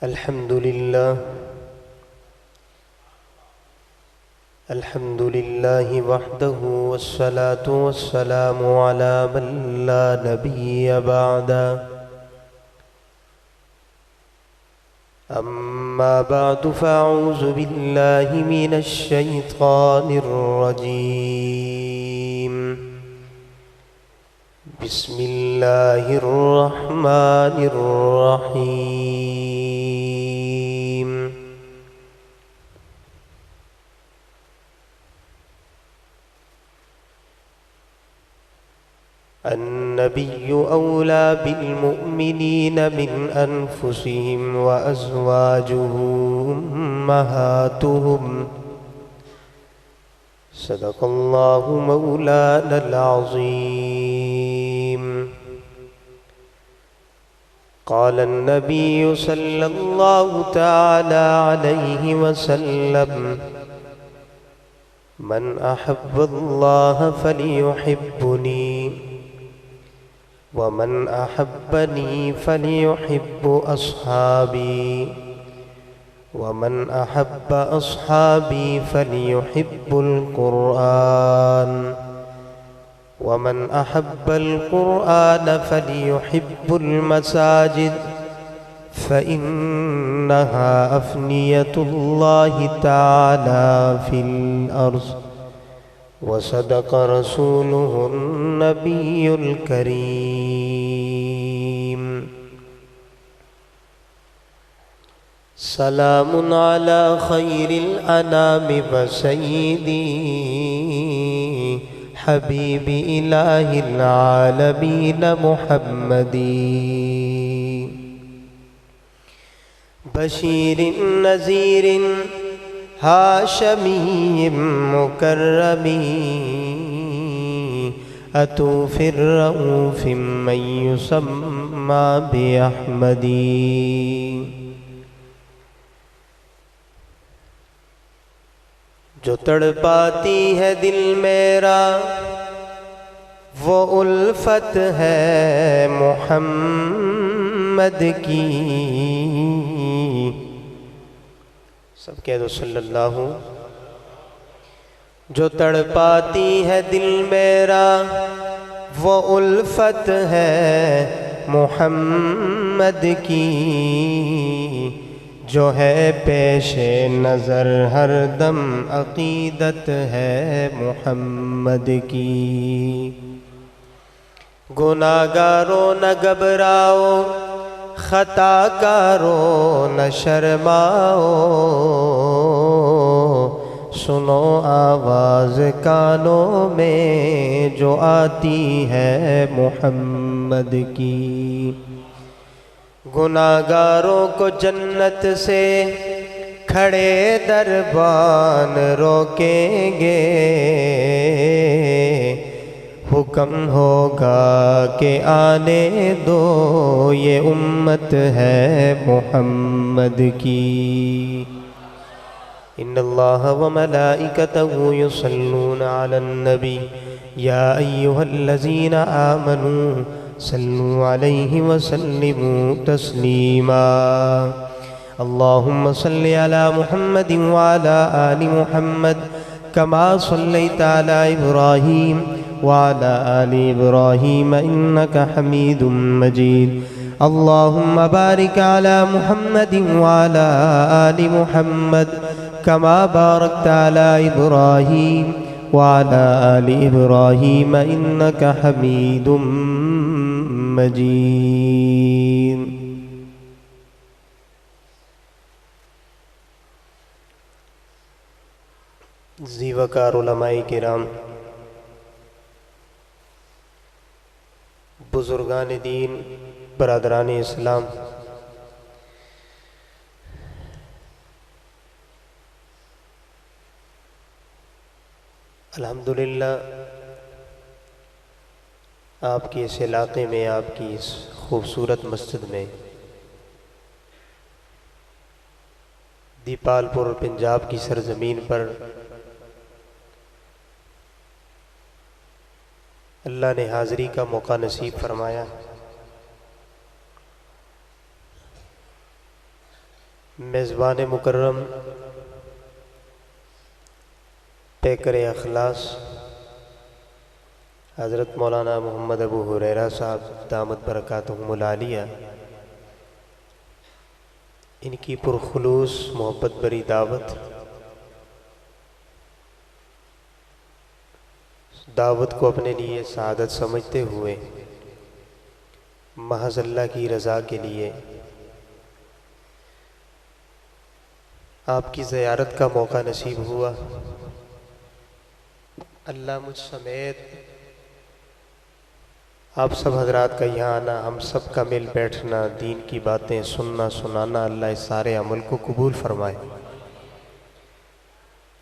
الحمد لله وحده والصلاة والسلام على من لا نبي بعده. أما بعد فأعوذ بالله من الشيطان الرجيم. بسم الله الرحمن الرحيم. النبي أولى بالمؤمنين من أنفسهم وأزواجه أمهاتهم. صدق الله مولانا العظيم. قال النبي صلى الله تعالى عليه وسلم: من أحب الله فليحبني، ومن أحبني فليحب أصحابي، ومن أحب أصحابي فليحب القرآن، ومن أحب القرآن فليحب المساجد، فإنها أفنية الله تعالى في الأرض. وصدق رسوله النبي الكريم. سلام على خير الأنام وسيدي حبيب إله العالمين محمد، بشير نذير هاشمي مكرم، أتوف الرؤوف من يسمى بأحمد. جو تڑپاتی ہے دل میرا وہ الفت ہے محمد کی. سب کہہ دو صلی اللہ. جو تڑپاتی ہے دل میرا وہ الفت ہے محمد کی. جو ہے پیش نظر ہر دم عقیدت ہے محمد کی. گناہگاروں نہ گھبراؤ، خطا کاروں نہ شرماؤ، سنو آواز کانوں میں جو آتی ہے محمد کی. گناہگاروں کو جنت سے کھڑے دربان روکیں گے. حکم ہوگا کہ آنے دو یہ امت ہے محمد کی. ان اللہ وملائکتہ یصلون علی النبی یا ایہا الذین آمنوا صلوا علیہ وسلموا تسلیما. اللہم صلی علی محمد وعلی آل محمد کما صلیت علی ابراہیم وعلى آل إبراهيم إنك حميد مجيد. اللهم بارك على محمد وعلى آل محمد كما باركت على إبراهيم وعلى آل إبراهيم إنك حميد مجيد. زیوکار علماء کرام، بزرگان دین، برادران اسلام، الحمدللہ آپ کے اس علاقے میں، آپ کی اس خوبصورت مسجد میں، دیپال پور پنجاب کی سرزمین پر اللہ نے حاضری کا موقع نصیب فرمایا. میزبان مکرم پیکر اخلاص حضرت مولانا محمد ابو ہریرہ صاحب دامت برکاتہم العالیہ، ان کی پرخلوص محبت بری دعوت کو اپنے لیے سعادت سمجھتے ہوئے محض اللہ کی رضا کے لیے آپ کی زیارت کا موقع نصیب ہوا۔ اللہ مجھ سمیت آپ سب حضرات کا یہاں آنا، ہم سب کا مل بیٹھنا، دین کی باتیں سننا سنانا، اللہ اس سارے عمل کو قبول فرمائے،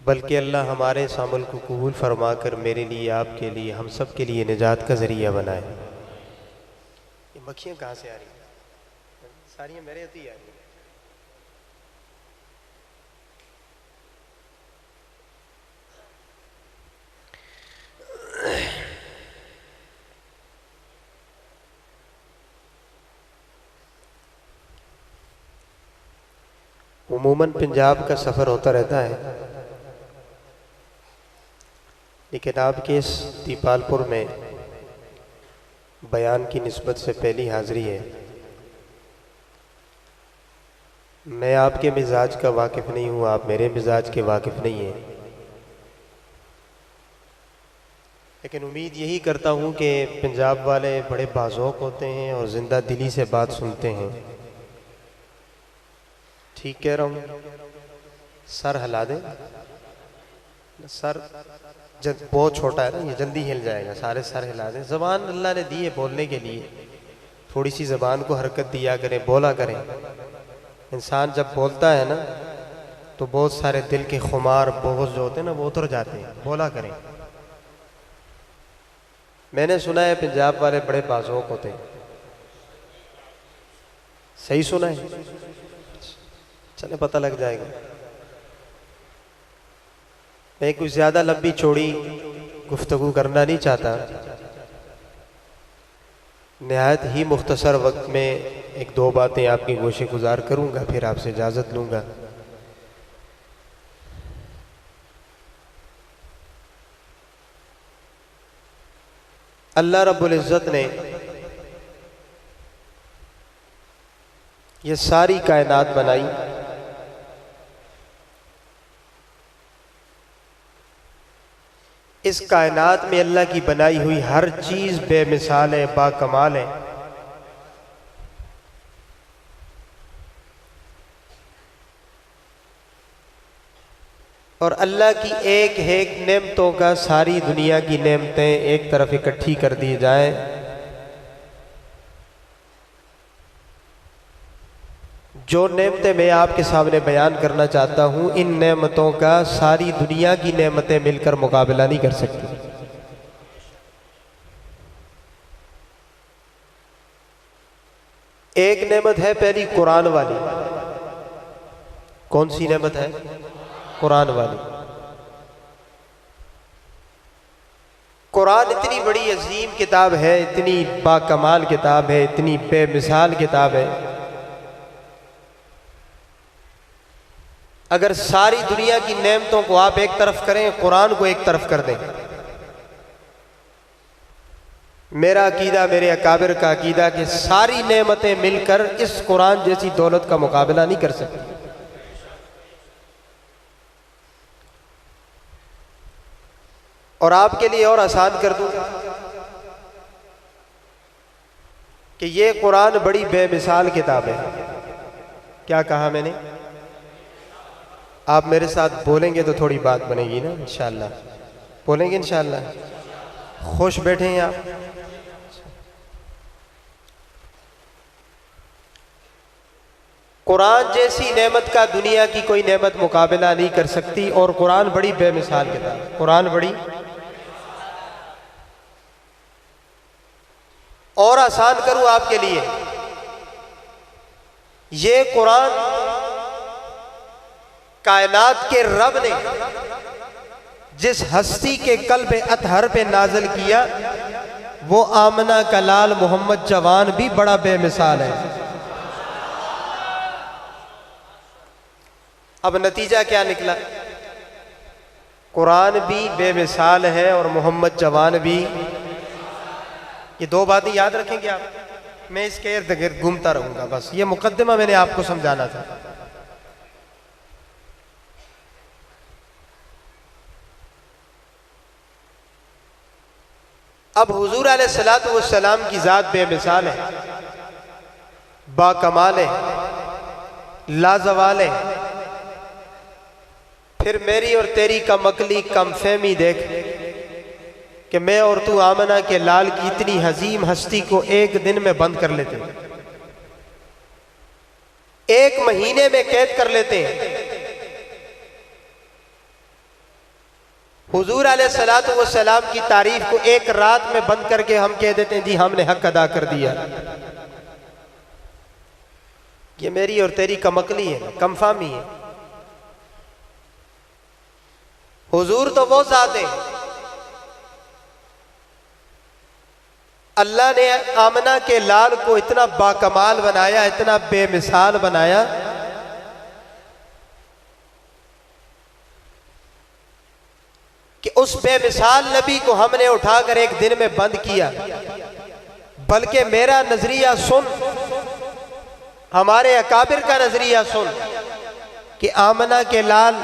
بلکہ اللہ ہمارے اس عمل کو قبول فرما کر میرے لیے، آپ کے لیے، ہم سب کے لیے نجات کا ذریعہ بنائے۔ یہ مکھیاں کہاں سے آ رہی ہیں؟ ساریاں میرے ہوتی آ رہی ہیں۔ عموماً پنجاب کا سفر ہوتا رہتا ہے، لیکن آپ کے اس دیپال پور میں بیان کی نسبت سے پہلی حاضری ہے۔ میں آپ کے مزاج کا واقف نہیں ہوں، آپ میرے مزاج کے واقف نہیں ہیں، لیکن امید یہی کرتا ہوں کہ پنجاب والے بڑے باذوق ہوتے ہیں اور زندہ دلی سے بات سنتے ہیں۔ ٹھیک کہہ رہا ہوں؟ سر ہلا دیں، سر بہت چھوٹا ہے نا، یہ جلدی ہل جائے گا، سارے سر ہلا دیں۔ زبان اللہ نے دی ہے بولنے کے لیے، تھوڑی سی زبان کو حرکت دیا کریں، بولا کریں۔ انسان جب بولتا ہے نا تو بہت سارے دل کے خمار بغض جو ہوتے ہیں نا وہ اتر جاتے ہیں، بولا کریں۔ میں نے سنا ہے پنجاب والے بڑے باذوق ہوتے ہیں، صحیح سنا ہے؟ چلے پتہ لگ جائے گا۔ میں کچھ زیادہ لمبی چوڑی گفتگو کرنا نہیں چاہتا، نہایت ہی مختصر وقت میں ایک دو باتیں آپ کی گوشے گزار کروں گا، پھر آپ سے اجازت لوں گا۔ اللہ رب العزت نے یہ ساری کائنات بنائی، اس کائنات میں اللہ کی بنائی ہوئی ہر چیز بے مثال ہے، با کمال ہے۔ اور اللہ کی ایک ایک نعمتوں کا ساری دنیا کی نعمتیں ایک طرف اکٹھی کر دی جائیں، جو نعمتیں میں آپ کے سامنے بیان کرنا چاہتا ہوں، ان نعمتوں کا ساری دنیا کی نعمتیں مل کر مقابلہ نہیں کر سکتی۔ ایک نعمت ہے پہلی قرآن والی۔ کون سی نعمت ہے؟ قرآن والی۔ قرآن اتنی بڑی عظیم کتاب ہے، اتنی با کمال کتاب ہے، اتنی بے مثال کتاب ہے، اگر ساری دنیا کی نعمتوں کو آپ ایک طرف کریں، قرآن کو ایک طرف کر دیں، میرا عقیدہ، میرے اکابر کا عقیدہ کہ ساری نعمتیں مل کر اس قرآن جیسی دولت کا مقابلہ نہیں کر سکتی۔ اور آپ کے لیے اور آسان کر دوں کہ یہ قرآن بڑی بے مثال کتاب ہے۔ کیا کہا میں نے؟ آپ میرے ساتھ بولیں گے تو تھوڑی بات بنے گی نا انشاءاللہ۔ بولیں گے انشاءاللہ؟ خوش بیٹھے ہیں آپ؟ قرآن جیسی نعمت کا دنیا کی کوئی نعمت مقابلہ نہیں کر سکتی، اور قرآن بڑی بے مثال کتاب ہے۔ قرآن بڑی، اور آسان کروں آپ کے لیے، یہ قرآن کائنات کے رب نے جس ہستی کے قلب اطہر پہ نازل کیا، وہ آمنہ کا لال محمد جوان بھی بڑا بے مثال ہے۔ اب نتیجہ کیا نکلا؟ قرآن بھی بے مثال ہے اور محمد جوان بھی۔ یہ دو باتیں یاد رکھیں گے آپ، میں اس کے ارد گرد گھومتا رہوں گا، بس یہ مقدمہ میں نے آپ کو سمجھانا تھا۔ اب حضور علیہ الصلوۃ والسلام کی ذات بے مثال ہے، با کمال ہے، لازوال ہے۔ پھر میری اور تیری کم عقلی، کم فہمی دیکھ کہ میں اور تو آمنہ کے لال کی اتنی عظیم ہستی کو ایک دن میں بند کر لیتے، ایک مہینے میں قید کر لیتے ہیں۔ حضور علیہ الصلوۃ والسلام کی تعریف کو ایک رات میں بند کر کے ہم کہہ دیتے ہیں جی ہم نے حق ادا کر دیا۔ یہ میری اور تیری کم عقلی ہے، کم فہمی ہے۔ حضور تو وہ ذات ہے، اللہ نے آمنہ کے لال کو اتنا باکمال بنایا، اتنا بے مثال بنایا کہ اس بے مثال نبی کو ہم نے اٹھا کر ایک دن میں بند کیا۔ بلکہ میرا نظریہ سن، ہمارے اکابر کا نظریہ سن کہ آمنہ کے لال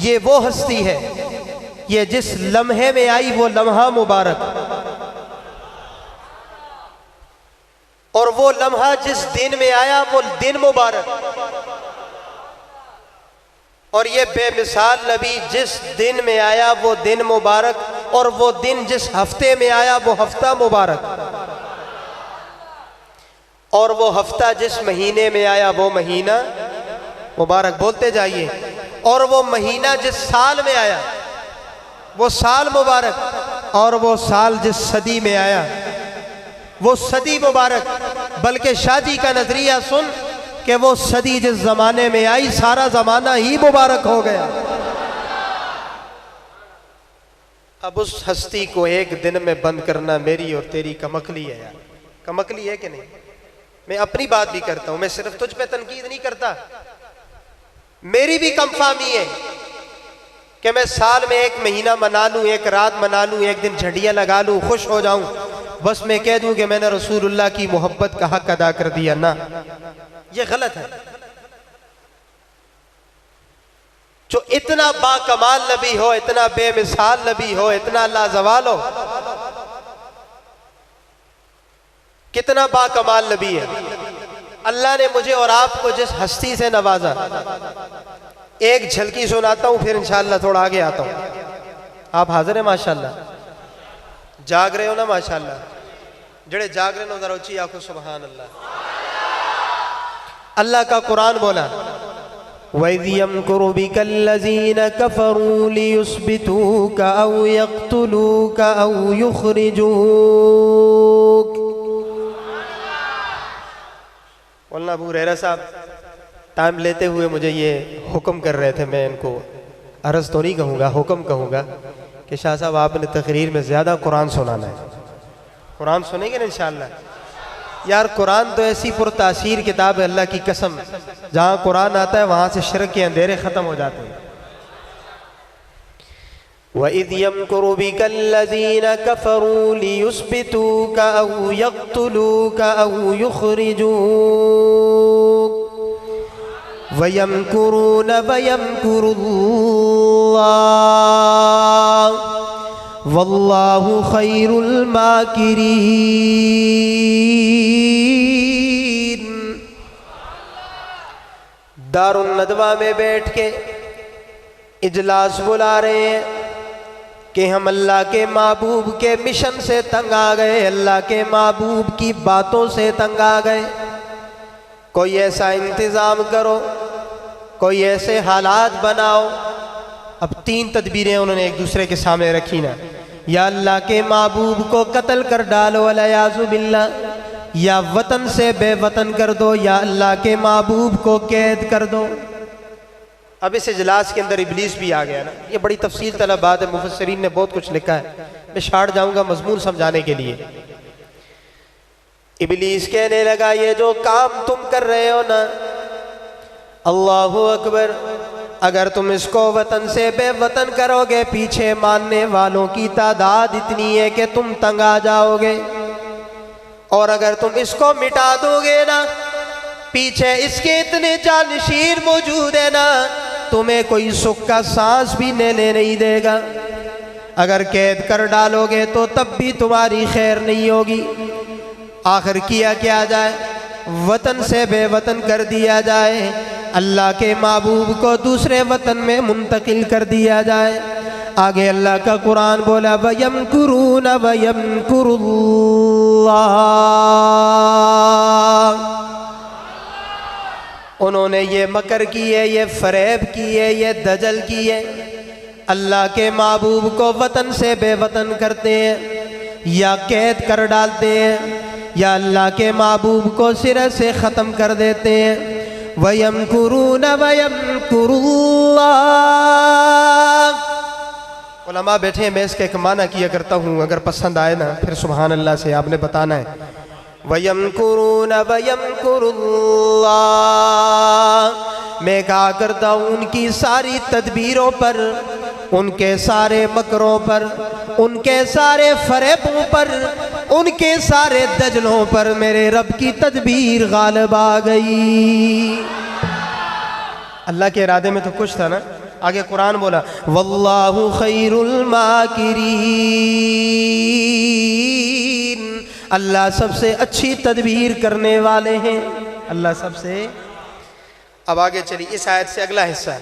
یہ وہ ہستی ہے، یہ جس لمحے میں آئی وہ لمحہ مبارک، اور وہ لمحہ جس دن میں آیا وہ دن مبارک، اور یہ بے مثال نبی جس دن میں آیا وہ دن مبارک، اور وہ دن جس ہفتے میں آیا وہ ہفتہ مبارک، اور وہ ہفتہ جس مہینے میں آیا وہ مہینہ مبارک۔ بولتے جائیے۔ اور وہ مہینہ جس سال میں آیا وہ سال مبارک، اور وہ سال جس صدی میں آیا وہ صدی مبارک۔ بلکہ شاہ جی کا نظریہ سن کہ وہ صدی جس زمانے میں آئی سارا زمانہ ہی مبارک ہو گیا۔ اب اس ہستی کو ایک دن میں بند کرنا میری اور تیری کم عقلی ہے یار، کم عقلی ہے کہ نہیں؟ میں اپنی بات بھی کرتا ہوں، میں صرف تجھ پہ تنقید نہیں کرتا، میری بھی کم فہمی ہے کہ میں سال میں ایک مہینہ منا لوں، ایک رات منا لوں، ایک دن جھنڈیاں لگا لوں، خوش ہو جاؤں، بس میں کہہ دوں کہ میں نے رسول اللہ کی محبت کا حق ادا کر دیا۔ نہ، یہ غلط ہے۔ جو اتنا با کمال نبی ہو، اتنا بے مثال نبی ہو، اتنا لازوال ہو، کتنا با کمال نبی ہے۔ اللہ نے مجھے اور آپ کو جس ہستی سے نوازا، ایک جھلکی سناتا ہوں پھر انشاءاللہ تھوڑا آگے آتا ہوں۔ آپ حاضر ہیں ماشاءاللہ؟ جاگ رہے ہو نا ماشاءاللہ؟ جڑے جاگ رہے ہو ذرا اچھی آنکھوں سبحان اللہ۔ اللہ کا قرآن بولا وَإِذْ يَمْكُرُ بِكَ الَّذِينَ كَفَرُوا لِيُثْبِتُوكَ أَوْ يَقْتُلُوكَ أَوْ يُخْرِجُوكَ۔ مولانا ابو ہریرہ صاحب ٹائم لیتے ہوئے مجھے یہ حکم کر رہے تھے، میں ان کو عرض تو نہیں کہوں گا، حکم کہوں گا کہ شاہ صاحب آپ نے تقریر میں زیادہ قرآن سنانا ہے۔ قرآن سنیں گے نا انشاءاللہ؟ یار قرآن تو ایسی پرتاثیر کتاب ہے، اللہ کی قسم، جہاں قرآن آتا ہے وہاں سے شرک کے اندھیرے ختم ہو جاتے ہیں۔ وَإِذْ يَمْكُرُ بِكَ الَّذِينَ كَفَرُوا لِيُثْبِتُوكَ أَوْ يَقْتُلُوكَ أَوْ يُخْرِجُوكَ وَيَمْكُرُونَ وَيَمْكُرُ اللَّهُ وَاللَّهُ خَيْرُ الْمَاكِرِينَ۔ دار الندوہ میں بیٹھ کے اجلاس بلا رہے ہیں کہ ہم اللہ کے محبوب کے مشن سے تنگ آ گئے، اللہ کے محبوب کی باتوں سے تنگ آ گئے، کوئی ایسا انتظام کرو، کوئی ایسے حالات بناؤ۔ اب تین تدبیریں انہوں نے ایک دوسرے کے سامنے رکھی نا، یا اللہ کے محبوب کو قتل کر ڈالو والعیاذ باللہ، یا وطن سے بے وطن کر دو، یا اللہ کے محبوب کو قید کر دو۔ اب اس اجلاس کے اندر ابلیس بھی آ گیا نا، یہ بڑی تفصیل طلب بات ہے، مفسرین نے بہت کچھ لکھا ہے، میں شارٹ جاؤں گا مضمون سمجھانے کے لیے۔ ابلیس کہنے لگا یہ جو کام تم کر رہے ہو نا، اللہ اکبر. اگر تم اس کو وطن سے بے وطن کرو گے پیچھے ماننے والوں کی تعداد اتنی ہے کہ تم تنگ آ جاؤ گے. اور اگر تم اس کو مٹا دو گے نا پیچھے اس کے اتنے جانشین موجود ہیں نا تمہیں کوئی سکھ کا سانس بھی لینے نہیں دے گا. اگر قید کر ڈالو گے تو تب بھی تمہاری خیر نہیں ہوگی. آخر کیا کیا جائے؟ وطن سے بے وطن کر دیا جائے, اللہ کے محبوب کو دوسرے وطن میں منتقل کر دیا جائے. آگے اللہ کا قرآن بولا وَيَمْكُرُونَ وَيَمْكُرُ اللَّهُ. انہوں نے یہ مکر کی ہے, یہ فریب کی ہے, یہ دجل کی ہے. اللہ کے محبوب کو وطن سے بے وطن کرتے ہیں یا قید کر ڈالتے ہیں یا اللہ کے محبوب کو سرے سے ختم کر دیتے ہیں. وَيَمْكُرُونَ وَيَمْكُرُ اللَّهُ. علماء بیٹھے ہیں, میں اس کا ایک معنی کیا کرتا ہوں, اگر پسند آئے نا پھر سبحان اللہ سے آپ نے بتانا ہے. وَيَمْكُرُونَ وَيَمْكُرُ اللَّهُ. میں کہا کرتا ہوں ان کی ساری تدبیروں پر, ان کے سارے مکروں پر, ان کے سارے فریبوں پر, ان کے سارے دجلوں پر میرے رب کی تدبیر غالب آ گئی. اللہ کے ارادے میں تو کچھ تھا نا. آگے قرآن بولا واللہ خیر الماکرین. اللہ سب سے اچھی تدبیر کرنے والے ہیں, اللہ سب سے. اب آگے چلی اس آیت سے اگلا حصہ.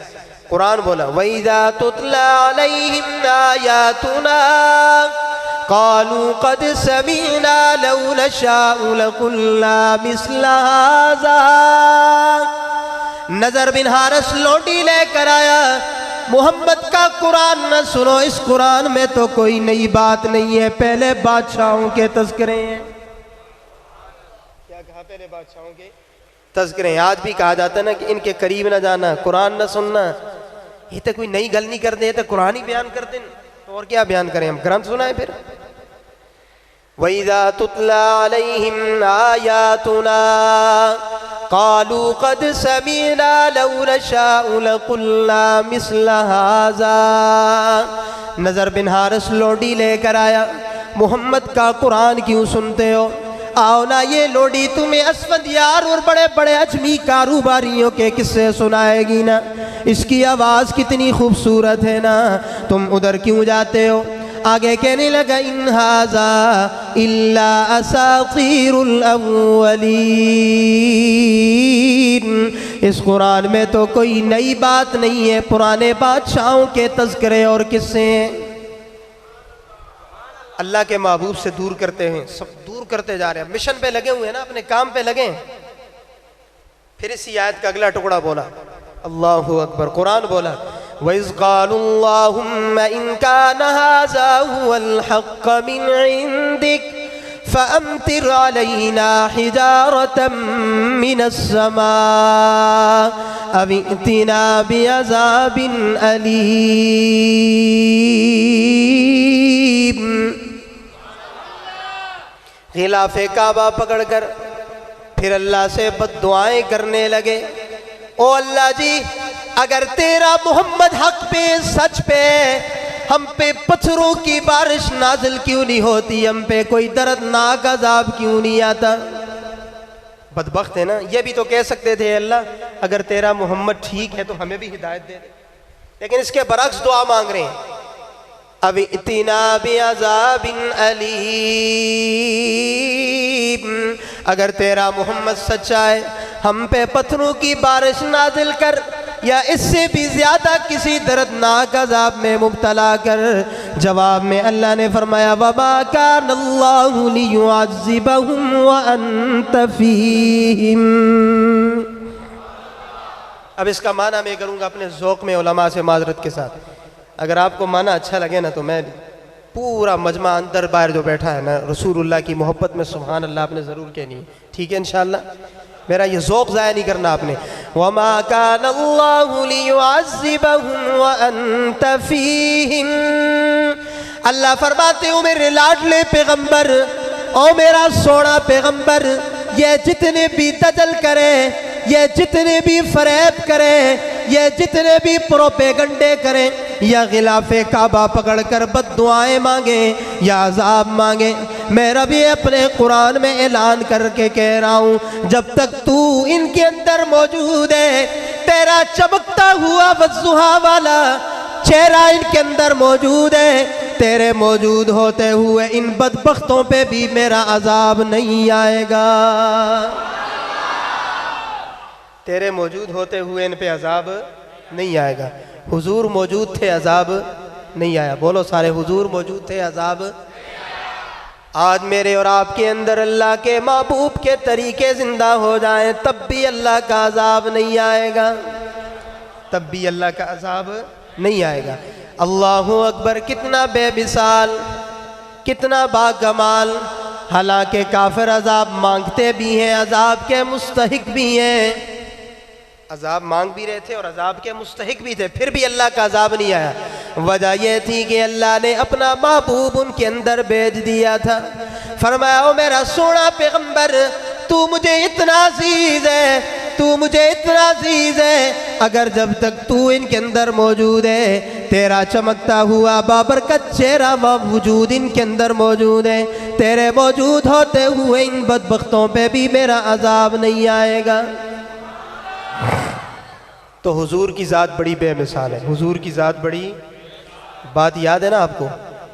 قرآن بولا وَإِذَا تُتْلَى عَلَيْهِمْ آيَاتُنَا قَالُوا قَدْ سَمِعْنَا لَوْ نَشَاءُ لَقُلْنَا مِثْلَ هَذَا. نظر بن حارث لوٹی لے کر آیا, محمد کا قرآن نہ سنو, اس قرآن میں تو کوئی نئی بات نہیں ہے, پہلے بادشاہوں کے تذکرے ہیں. کیا کہا؟ پہلے بادشاہوں کے تذکرے ہیں. آج بھی کہا جاتا ہے نا کہ ان کے قریب نہ جانا, قرآن نہ سننا. یہ تو کوئی نئی گل نہیں کرتے, یہ تو قرآن ہی بیان کرتے ہیں, تو اور کیا بیان کریں, ہم گرنتھ سنائیں پھر. وَإِذَا تُتْلَى عَلَيْهِمْ آيَاتُنَا قَالُوا قَدْ سَمِعْنَا لَوْ نَشَاءُ لَقُلْنَا مِثْلَ هَذَا. نظر بن حارث لوڈی لے کر آیا, محمد کا قرآن کیوں سنتے ہو؟ آؤ نا یہ لوڈی تمہیں اسفندیار اور بڑے بڑے اجمی کاروباریوں کے قصے سنائے گی نا. اس کی آواز کتنی خوبصورت ہے نا, تم ادھر کیوں جاتے ہو؟ آگے کہنے لگا ان ھذا الا اساطیر الاولین. اس قرآن میں تو کوئی نئی بات نہیں ہے, پرانے بادشاہوں کے تذکرے اور قصے ہیں. اللہ کے محبوب سے دور کرتے ہیں, سب دور کرتے جا رہے ہیں. مشن پہ لگے ہوئے ہیں نا, اپنے کام پہ لگے ہیں. پھر اسی آیت کا اگلا ٹکڑا بولا اللہ اکبر. قرآن بولا وَإِذْ قَالُوا اللَّهُمَّ إِنْ كَانَ هَذَا هُوَ الْحَقَّ مِنْ عِنْدِكَ فَأَمْطِرْ عَلَيْنَا حِجَارَةً مِنَ السَّمَاءِ أَوِ ائْتِنَا بِعَذَابٍ أَلِيمٍ. غلاف کعبہ پکڑ کر پھر اللہ سے بد دعائیں کرنے لگے. او اللہ جی, اگر تیرا محمد حق پہ, سچ پہ, ہم پہ پتھروں کی بارش نازل کیوں نہیں ہوتی, ہم پہ کوئی دردناک عذاب کیوں نہیں آتا. بدبخت ہے نا. یہ بھی تو کہہ سکتے تھے اللہ اگر تیرا محمد ٹھیک ہے تو ہمیں بھی ہدایت دے دے, لیکن اس کے برعکس دعا مانگ رہے ہیں. اب ائتنا بعذاب علیم. اگر تیرا محمد سچا ہے ہم پہ پتھروں کی بارش نازل کر, یا اس سے بھی زیادہ کسی دردناک عذاب میں مبتلا کر. جواب میں اللہ نے فرمایا وَمَا كَانَ اللَّهُ لِيُعَذِّبَهُمْ وَأَنْتَ فِيهِمْ. اب اس کا معنی میں کروں گا اپنے ذوق میں, علماء سے معذرت کے ساتھ. اگر آپ کو معنی اچھا لگے نا تو میں پورا مجمع اندر باہر جو بیٹھا ہے نا, رسول اللہ کی محبت میں سبحان اللہ آپ نے ضرور کہنی ہے, ٹھیک ہے انشاءاللہ. میرا یہ ذوق ضائع نہیں کرنا آپ نے. وَمَا كَانَ اللَّهُ لِيُعَذِّبَهُمْ وَأَنْتَ فِيهِمْ. اللہ فرماتے ہو میرے لاڈلے پیغمبر, او میرا سونا پیغمبر, یہ جتنے بھی دجل کرے, یہ جتنے بھی فریب کریں، یہ جتنے بھی پروپیگنڈے کریں، یا غلاف کعبہ پکڑ کر بد دعائیں مانگیں یا عذاب مانگیں، میں رب یہ اپنے قرآن میں اعلان کر کے کہہ رہا ہوں، جب تک تو ان کے اندر موجود ہے، تیرا چمکتا ہوا والضحیٰ والا چہرہ ان کے اندر موجود ہے، تیرے موجود ہوتے ہوئے ان بدبختوں پہ بھی میرا عذاب نہیں آئے گا۔ تیرے موجود ہوتے ہوئے ان پہ عذاب نہیں آئے گا۔ حضور موجود تھے، عذاب نہیں آیا۔ بولو سارے، حضور موجود تھے، عذاب۔ آج میرے اور آپ کے اندر اللہ کے محبوب کے طریقے زندہ ہو جائیں، تب بھی اللہ کا عذاب نہیں آئے گا، تب بھی اللہ کا عذاب نہیں آئے گا۔ اللہ اکبر، کتنا بے مثال، کتنا با کمال۔ حالانکہ کافر عذاب مانگتے بھی ہیں، عذاب کے مستحق بھی ہیں، عذاب مانگ بھی رہے تھے اور عذاب کے مستحق بھی تھے، پھر بھی اللہ کا عذاب نہیں آیا۔ وجہ یہ تھی کہ اللہ نے اپنا محبوب ان کے اندر بھیج دیا تھا۔ فرمایا، او میرا سونا پیغمبر، تو مجھے اتنا عزیز ہے، تو مجھے اتنا عزیز ہے، اگر جب تک تو ان کے اندر موجود ہے، تیرا چمکتا ہوا بابرکت چہرہ وجود ان کے اندر موجود ہے، تیرے موجود ہوتے ہوئے ان بدبختوں پہ بھی میرا عذاب نہیں آئے گا۔ تو حضور کی ذات بڑی بے مثال ہے، حضور کی ذات بڑی، بات یاد ہے نا آپ کو؟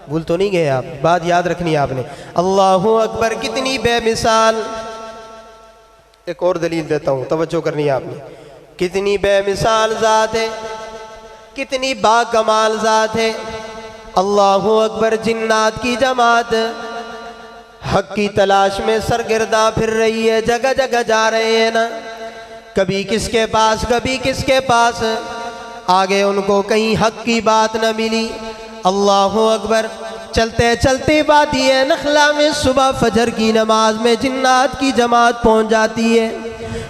بھول تو نہیں گئے آپ؟ بات یاد رکھنی ہے آپ نے۔ اللہ اکبر، کتنی بے مثال۔ ایک اور دلیل دیتا ہوں، توجہ کرنی ہے آپ نے۔ کتنی بے مثال ذات ہے، کتنی با کمال ذات ہے۔ اللہ اکبر، جنات کی جماعت حق کی تلاش میں سرگرداں پھر رہی ہے، جگہ جگہ جا رہے ہیں نا، کبھی کس کے پاس کبھی کس کے پاس، آگے ان کو کہیں حق کی بات نہ ملی۔ اللہ اکبر، چلتے چلتے وادی نخلا میں صبح فجر کی نماز میں جنات کی جماعت پہنچ جاتی ہے۔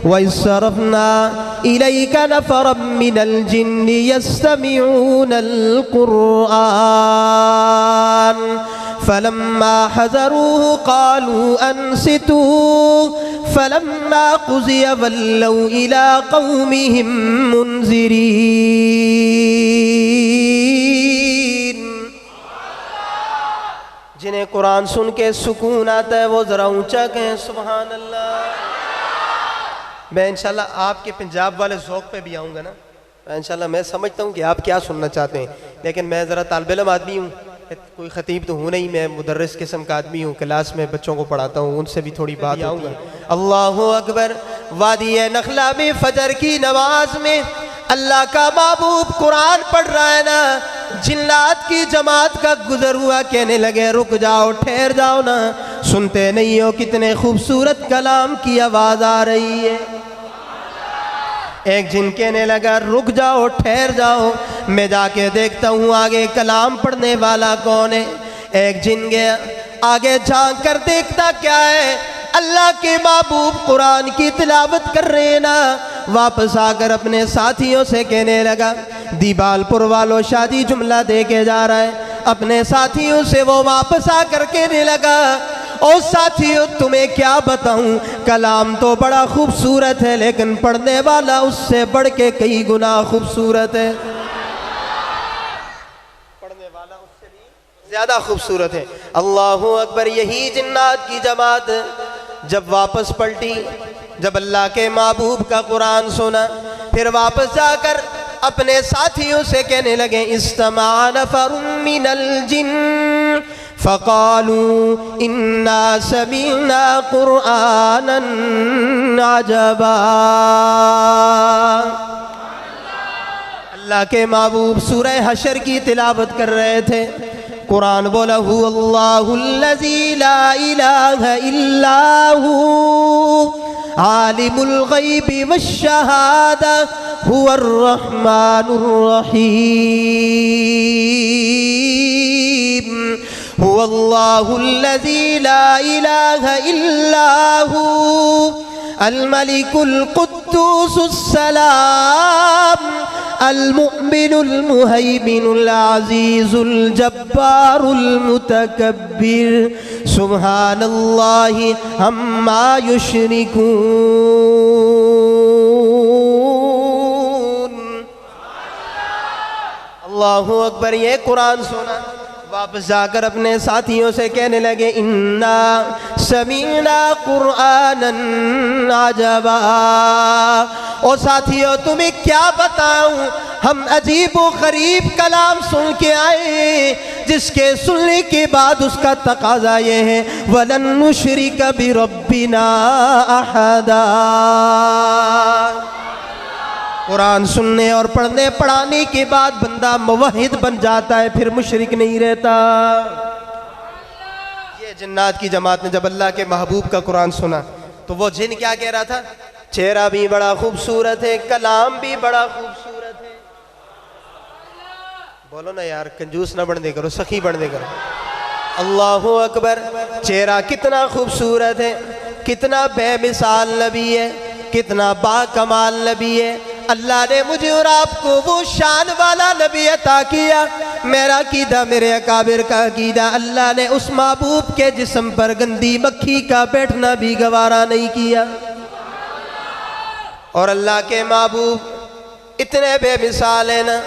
وَإِذْ صَرَفْنَا إِلَيْكَ نَفَرًا مِّنَ الْجِنِّ يَسْتَمِعُونَ الْقُرْآنَ فَلَمَّا حَضَرُوهُ قَالُوا أَنصِتُوا فَلَمَّا قُضِيَ وَلَّوْا إِلَىٰ قَوْمِهِمْ مُنذِرِينَ۔ جنہیں قرآن سن کے سکون آتا ہے وہ ذرا اونچا کہیں سبحان اللہ۔ میں انشاءاللہ آپ کے پنجاب والے ذوق پہ بھی آؤں گا نا، انشاءاللہ میں سمجھتا ہوں کہ آپ کیا سننا چاہتے ہیں، لیکن میں ذرا طالب علم آدمی ہوں، کوئی خطیب تو ہوں نہیں، میں مدرس قسم کا آدمی ہوں، کلاس میں بچوں کو پڑھاتا ہوں، ان سے بھی تھوڑی بات ہوتی ہے۔ اللہ اکبر، وادی نخلا میں فجر کی نماز میں اللہ کا محبوب قرآن پڑھ رہا ہے نا، جنات کی جماعت کا گزر ہوا کہنے لگے، رک جاؤ، ٹھہر جاؤ نا، سنتے نہیں ہو کتنے خوبصورت کلام کی آواز آ رہی ہے۔ ایک جن کہنے لگا، رک جاؤ، ٹھہر جاؤ، میں جا کے دیکھتا ہوں آگے کلام پڑھنے والا کون ہے۔ ایک جن گیا، آگے جھانک کر دیکھتا کیا ہے، اللہ کے محبوب قرآن کی تلاوت کر رہے ہیں نا۔ واپس آ کر اپنے ساتھیوں سے کہنے لگا، دیبال پور والوں شادی جملہ دے کے جا رہا ہے، اپنے ساتھیوں سے وہ واپس آ کر کہنے لگا، او ساتھیوں تمہیں کیا بتاؤں، کلام تو بڑا خوبصورت ہے لیکن پڑھنے والا اس سے بڑھ کے کئی گنا خوبصورت ہے، پڑھنے والا اس سے بھی زیادہ خوبصورت ہے۔ اللہ اکبر، یہی جنات کی جماعت جب واپس پلٹی، جب اللہ کے محبوب کا قرآن سنا، پھر واپس جا کر اپنے ساتھیوں سے کہنے لگے، استمع نفر من الجن فقالوا انا سمعنا قرآنا عجبا۔ اللہ کے محبوب سورہ حشر کی تلاوت کر رہے تھے، قرآن بولا، هو اللہ الذی لا الہ الا هو عالم الغیب والشہادہ هو الرحمن الرحیم۔ هو اللہ الذی لا الہ الا هو الملک القدوس السلام المؤمن المہیمن العزیز الجبار المتکبر سبحان اللہ عما یشرکون۔ اللہ اکبر، یہ قرآن سنا، واپس جا کر اپنے ساتھیوں سے کہنے لگے انا سمیعنا قرآنا عجبا، او ساتھیوں تمہیں کیا بتاؤں، ہم عجیب و غریب کلام سن کے آئے جس کے سننے کے بعد اس کا تقاضا یہ ہے وَلَن نُشْرِكَ بِرَبِّنَا أَحَدًا۔ قرآن سننے اور پڑھنے پڑھانے کے بعد بندہ موحد بن جاتا ہے، پھر مشرک نہیں رہتا۔ یہ جنات کی جماعت نے جب اللہ کے محبوب کا قرآن سنا تو وہ جن کیا کہہ رہا تھا؟ چہرہ بھی بڑا خوبصورت ہے، کلام بھی بڑا خوبصورت ہے۔ بولو نا یار، کنجوس نہ بن کرو، سخی بن کرو۔ اللہ اکبر، چہرہ کتنا خوبصورت ہے، کتنا بے مثال نبی ہے، کتنا با کمال نبی ہے۔ اللہ نے مجھے اور آپ کو وہ شان والا نبی عطا کیا۔ میرا عقیدہ، میرے اکابر کا عقیدہ، اللہ نے اس محبوب کے جسم پر گندی مکھی کا بیٹھنا بھی گوارا نہیں کیا۔ اور اللہ کے محبوب اتنے بے مثال ہیں نا،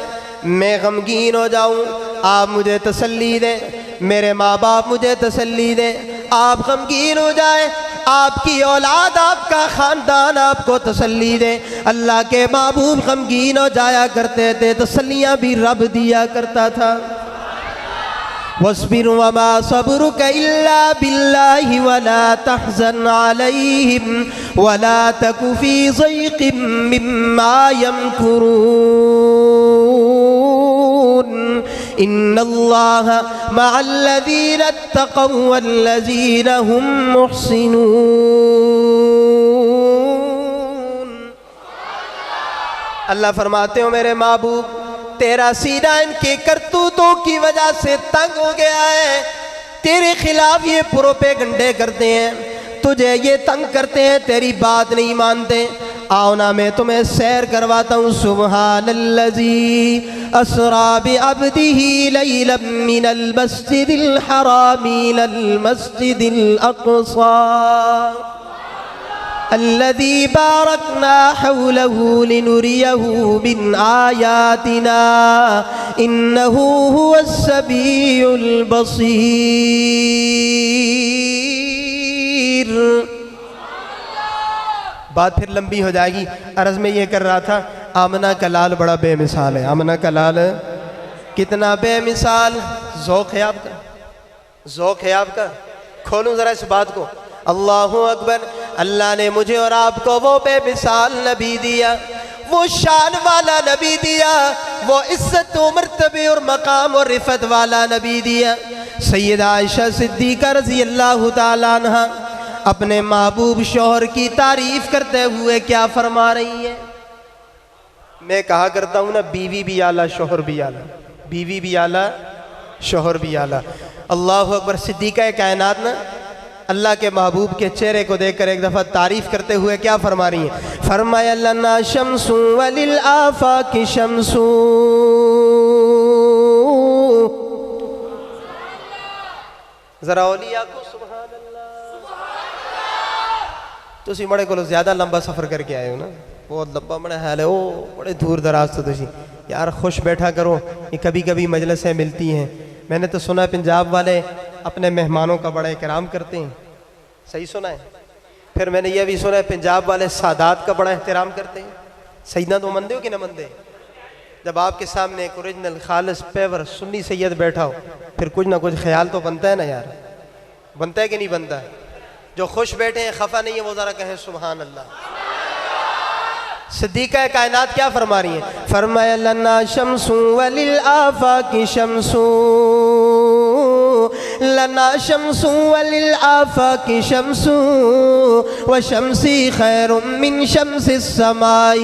میں غمگین ہو جاؤں آپ مجھے تسلی دیں، میرے ماں باپ مجھے تسلی دیں، آپ غمگین ہو جائیں، آپ کی اولاد، آپ کا خاندان آپ کو تسلی دے۔ اللہ کے محبوب غمگین ہو جایا کرتے تھے، تسلیاں بھی رب دیا کرتا تھا۔ وَاصْبِرْ وَمَا صَبْرُكَ إِلَّا بِاللَّهِ وَلَا تَحْزَنْ عَلَيْهِمْ وَلَا تَكُ فِي ضَيْقٍ مِّمَّا يَمْكُرُونَ إِنَّ اللَّهَ مَعَ الَّذِينَ اتَّقَوْا وَالَّذِينَ هُمْ مُحْسِنُونَ۔ اللہ فرماتے ہو میرے محبوب، تیرا سینہ ان کے کرتوتوں کی وجہ سے تنگ ہو گیا ہے، تیرے خلاف یہ پروپیگنڈے کرتے ہیں، تجھے یہ تنگ کرتے ہیں، تیری بات نہیں مانتے۔ آؤ نا میں تمہیں سیر کرواتا ہوں۔ سبحان الذی اسریٰ بعبدہ لیلا من المسجد الحرام الی المسجد الاقصی الذي باركنا حوله لنريه من آياتنا إنه هو السميع البصير۔ بات پھر لمبی ہو جائے گی، عرض میں یہ کر رہا تھا آمنہ کا لال بڑا بے مثال ہے۔ آمنہ کا لال کتنا بے مثال، ذوق ہے آپ کا، ذوق ہے آپ کا۔ کھولوں ذرا اس بات کو۔ اللہ اکبر، اللہ نے مجھے اور آپ کو وہ بے مثال نبی دیا، وہ شان والا نبی دیا، وہ عزت و مرتبے اور مقام اور رفعت والا نبی دیا۔ سیدہ عائشہ صدیقہ رضی اللہ تعالیٰ عنہ اپنے محبوب شوہر کی تعریف کرتے ہوئے کیا فرما رہی ہیں؟ میں کہا کرتا ہوں نا، بیوی بھی اعلیٰ شوہر بھی اعلیٰ، بیوی بھی اعلیٰ شوہر بھی اعلیٰ۔ اللہ اکبر، صدیقہ کائنات نا اللہ کے محبوب کے چہرے کو دیکھ کر ایک دفعہ تعریف کرتے ہوئے کیا فرما رہی ہیں؟ فرمایا لنا شمس وللآفاق شمس، ذرا اولیاء کو سبحان اللہ۔ تو اسی بڑے کو زیادہ لمبا سفر کر کے آئے ہو نا، بہت لمبا بڑا حال ہے، او بڑے دور دراز تو تسی یار خوش بیٹھا کرو، یہ کبھی کبھی مجلسیں ملتی ہیں۔ میں نے تو سنا پنجاب والے اپنے مہمانوں کا بڑا اکرام کرتے ہیں، صحیح سنا ہے؟ پھر میں نے یہ بھی سنا ہے پنجاب والے سادات کا بڑا احترام کرتے ہیں۔ سیدنا تو مندے ہو کہ نہ مندے؟ جب آپ کے سامنے ایک اوریجنل خالص پیور سنی سید بیٹھا ہو، پھر کچھ نہ کچھ خیال تو بنتا ہے نا یار، بنتا ہے کہ نہیں بنتا؟ جو خوش بیٹھے ہیں، خفا نہیں ہے، وہ ذرا کہیں سبحان اللہ۔ صدیقہ کائنات کیا فرما رہی ہیں؟ فرمایا لنا شمس وللآفاق شمس، لنا شمس وللآفاق شمس وشمسی خیر من شمس السماء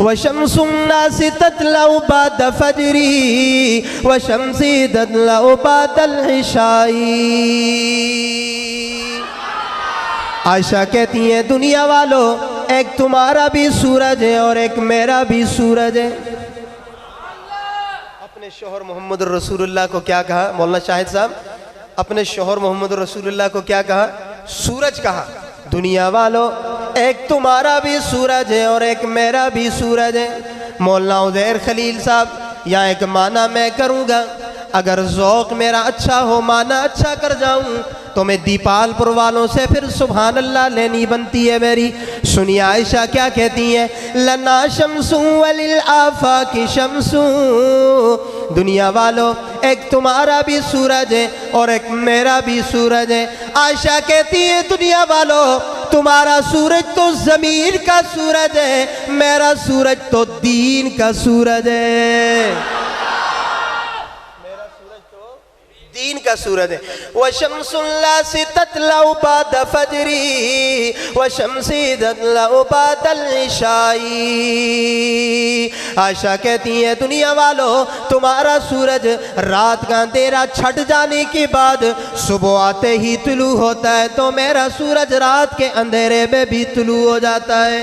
وشمس الناس تطلع بعد فجری وشمسی تطلع بعد العشاء۔ عائشہ کہتی ہیں دنیا والوں، ایک تمہارا بھی سورج ہے اور ایک میرا بھی سورج ہے۔ اپنے شوہر محمد رسول اللہ کو کیا کہا مولانا شاہد صاحب؟ اپنے شوہر محمد رسول اللہ کو کیا کہا؟ سورج کہا۔ دنیا والوں، ایک تمہارا بھی سورج ہے اور ایک میرا بھی سورج ہے۔ مولانا عزیر خلیل صاحب یہاں ایک معنی میں کروں گا، اگر ذوق میرا اچھا ہو معنی اچھا کر جاؤں تو میں دیپال پور والوں سے پھر سبحان اللہ لینی بنتی ہے میری۔ سنیے عائشہ کیا کہتی ہیں، لنا شمس وللآفاق شمس، دنیا والوں ایک تمہارا بھی سورج ہے اور ایک میرا بھی سورج ہے۔ عائشہ کہتی ہے دنیا والوں تمہارا سورج تو زمین کا سورج ہے، میرا سورج تو دین کا سورج ہے، دین کا سورج ہے۔ وَشَمْسٌ لَّا تَطْلَعُ بَعْدَ فَجْرِهِ وَشَمْسِ تَطْلَعُ بَعْدَ الْعِشَاءِ۔ عائشہ کہتی ہیں دنیا والو تمہارا سورج رات کا اندھیرا چھٹ جانے کے بعد صبح آتے ہی طلوع ہوتا ہے، تو میرا سورج رات کے اندھیرے میں بھی طلوع ہو جاتا ہے۔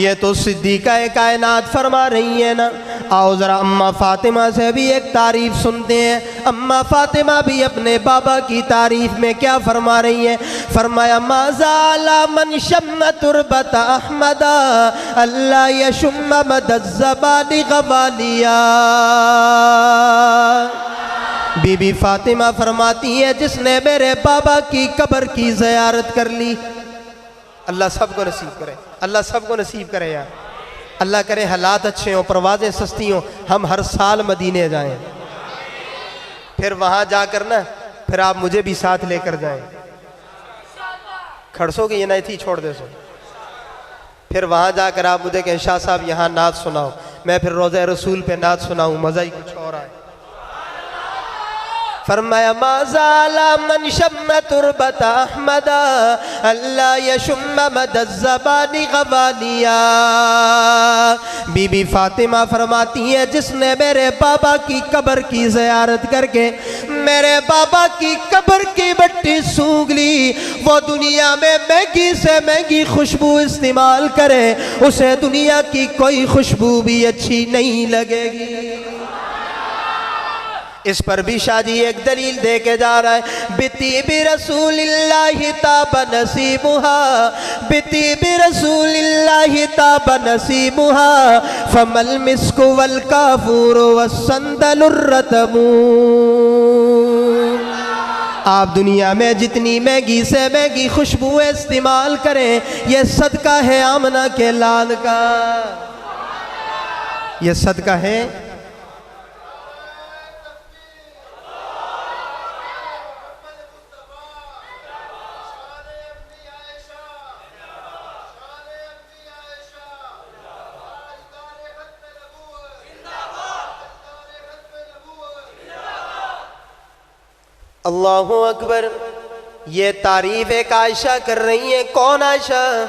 یہ تو صدیقہ کائنات فرما رہی ہیں نا۔ آؤ ذرا اماں فاطمہ سے بھی ایک تعریف سنتے ہیں۔ اماں فاطمہ بھی اپنے بابا کی تعریف میں کیا فرما رہی ہیں، فرمایا ما زال من شم تربت احمد اللہ یشم مد الزبان غوالیا۔ بی بی فاطمہ فرماتی ہے جس نے میرے بابا کی قبر کی زیارت کر لی، اللہ سب کو نصیب کرے، اللہ سب کو نصیب کرے یار، اللہ کرے حالات اچھے ہوں، پروازیں سستی ہوں، ہم ہر سال مدینے جائیں، پھر وہاں جا کر نا پھر آپ مجھے بھی ساتھ لے کر جائیں، کھڑسو کی یہ نہیں تھی چھوڑ دے سو، پھر وہاں جا کر آپ مجھے کہیں شاہ صاحب یہاں نعت سناؤ، میں پھر روضہ رسول پہ نعت سناؤں، مزہ ہی کچھ اور آئے۔ فرمایا ما زال من شم تربت احمد اللہ یشم مد الزبان غوالیا۔ بی بی فاطمہ فرماتی ہے جس نے میرے بابا کی قبر کی زیارت کر کے میرے بابا کی قبر کی مٹی سونگھ لی، وہ دنیا میں مہنگی سے مہنگی خوشبو استعمال کرے اسے دنیا کی کوئی خوشبو بھی اچھی نہیں لگے گی۔ اس پر بھی شاہ جی ایک دلیل دے کے جا رہا ہے، بطیب رسول اللہ تاب نسیمہا، بطیب رسول اللہ تاب نسیمہا، فمل مسک والکافور والسندل الرتم۔ آپ دنیا میں جتنی مہنگی سے مہنگی خوشبوئیں استعمال کریں، یہ صدقہ ہے آمنہ کے لال کا، یہ صدقہ ہے۔ اللہ اکبر۔ یہ تعریف ایک عائشہ کر رہی ہیں، کون عائشہ؟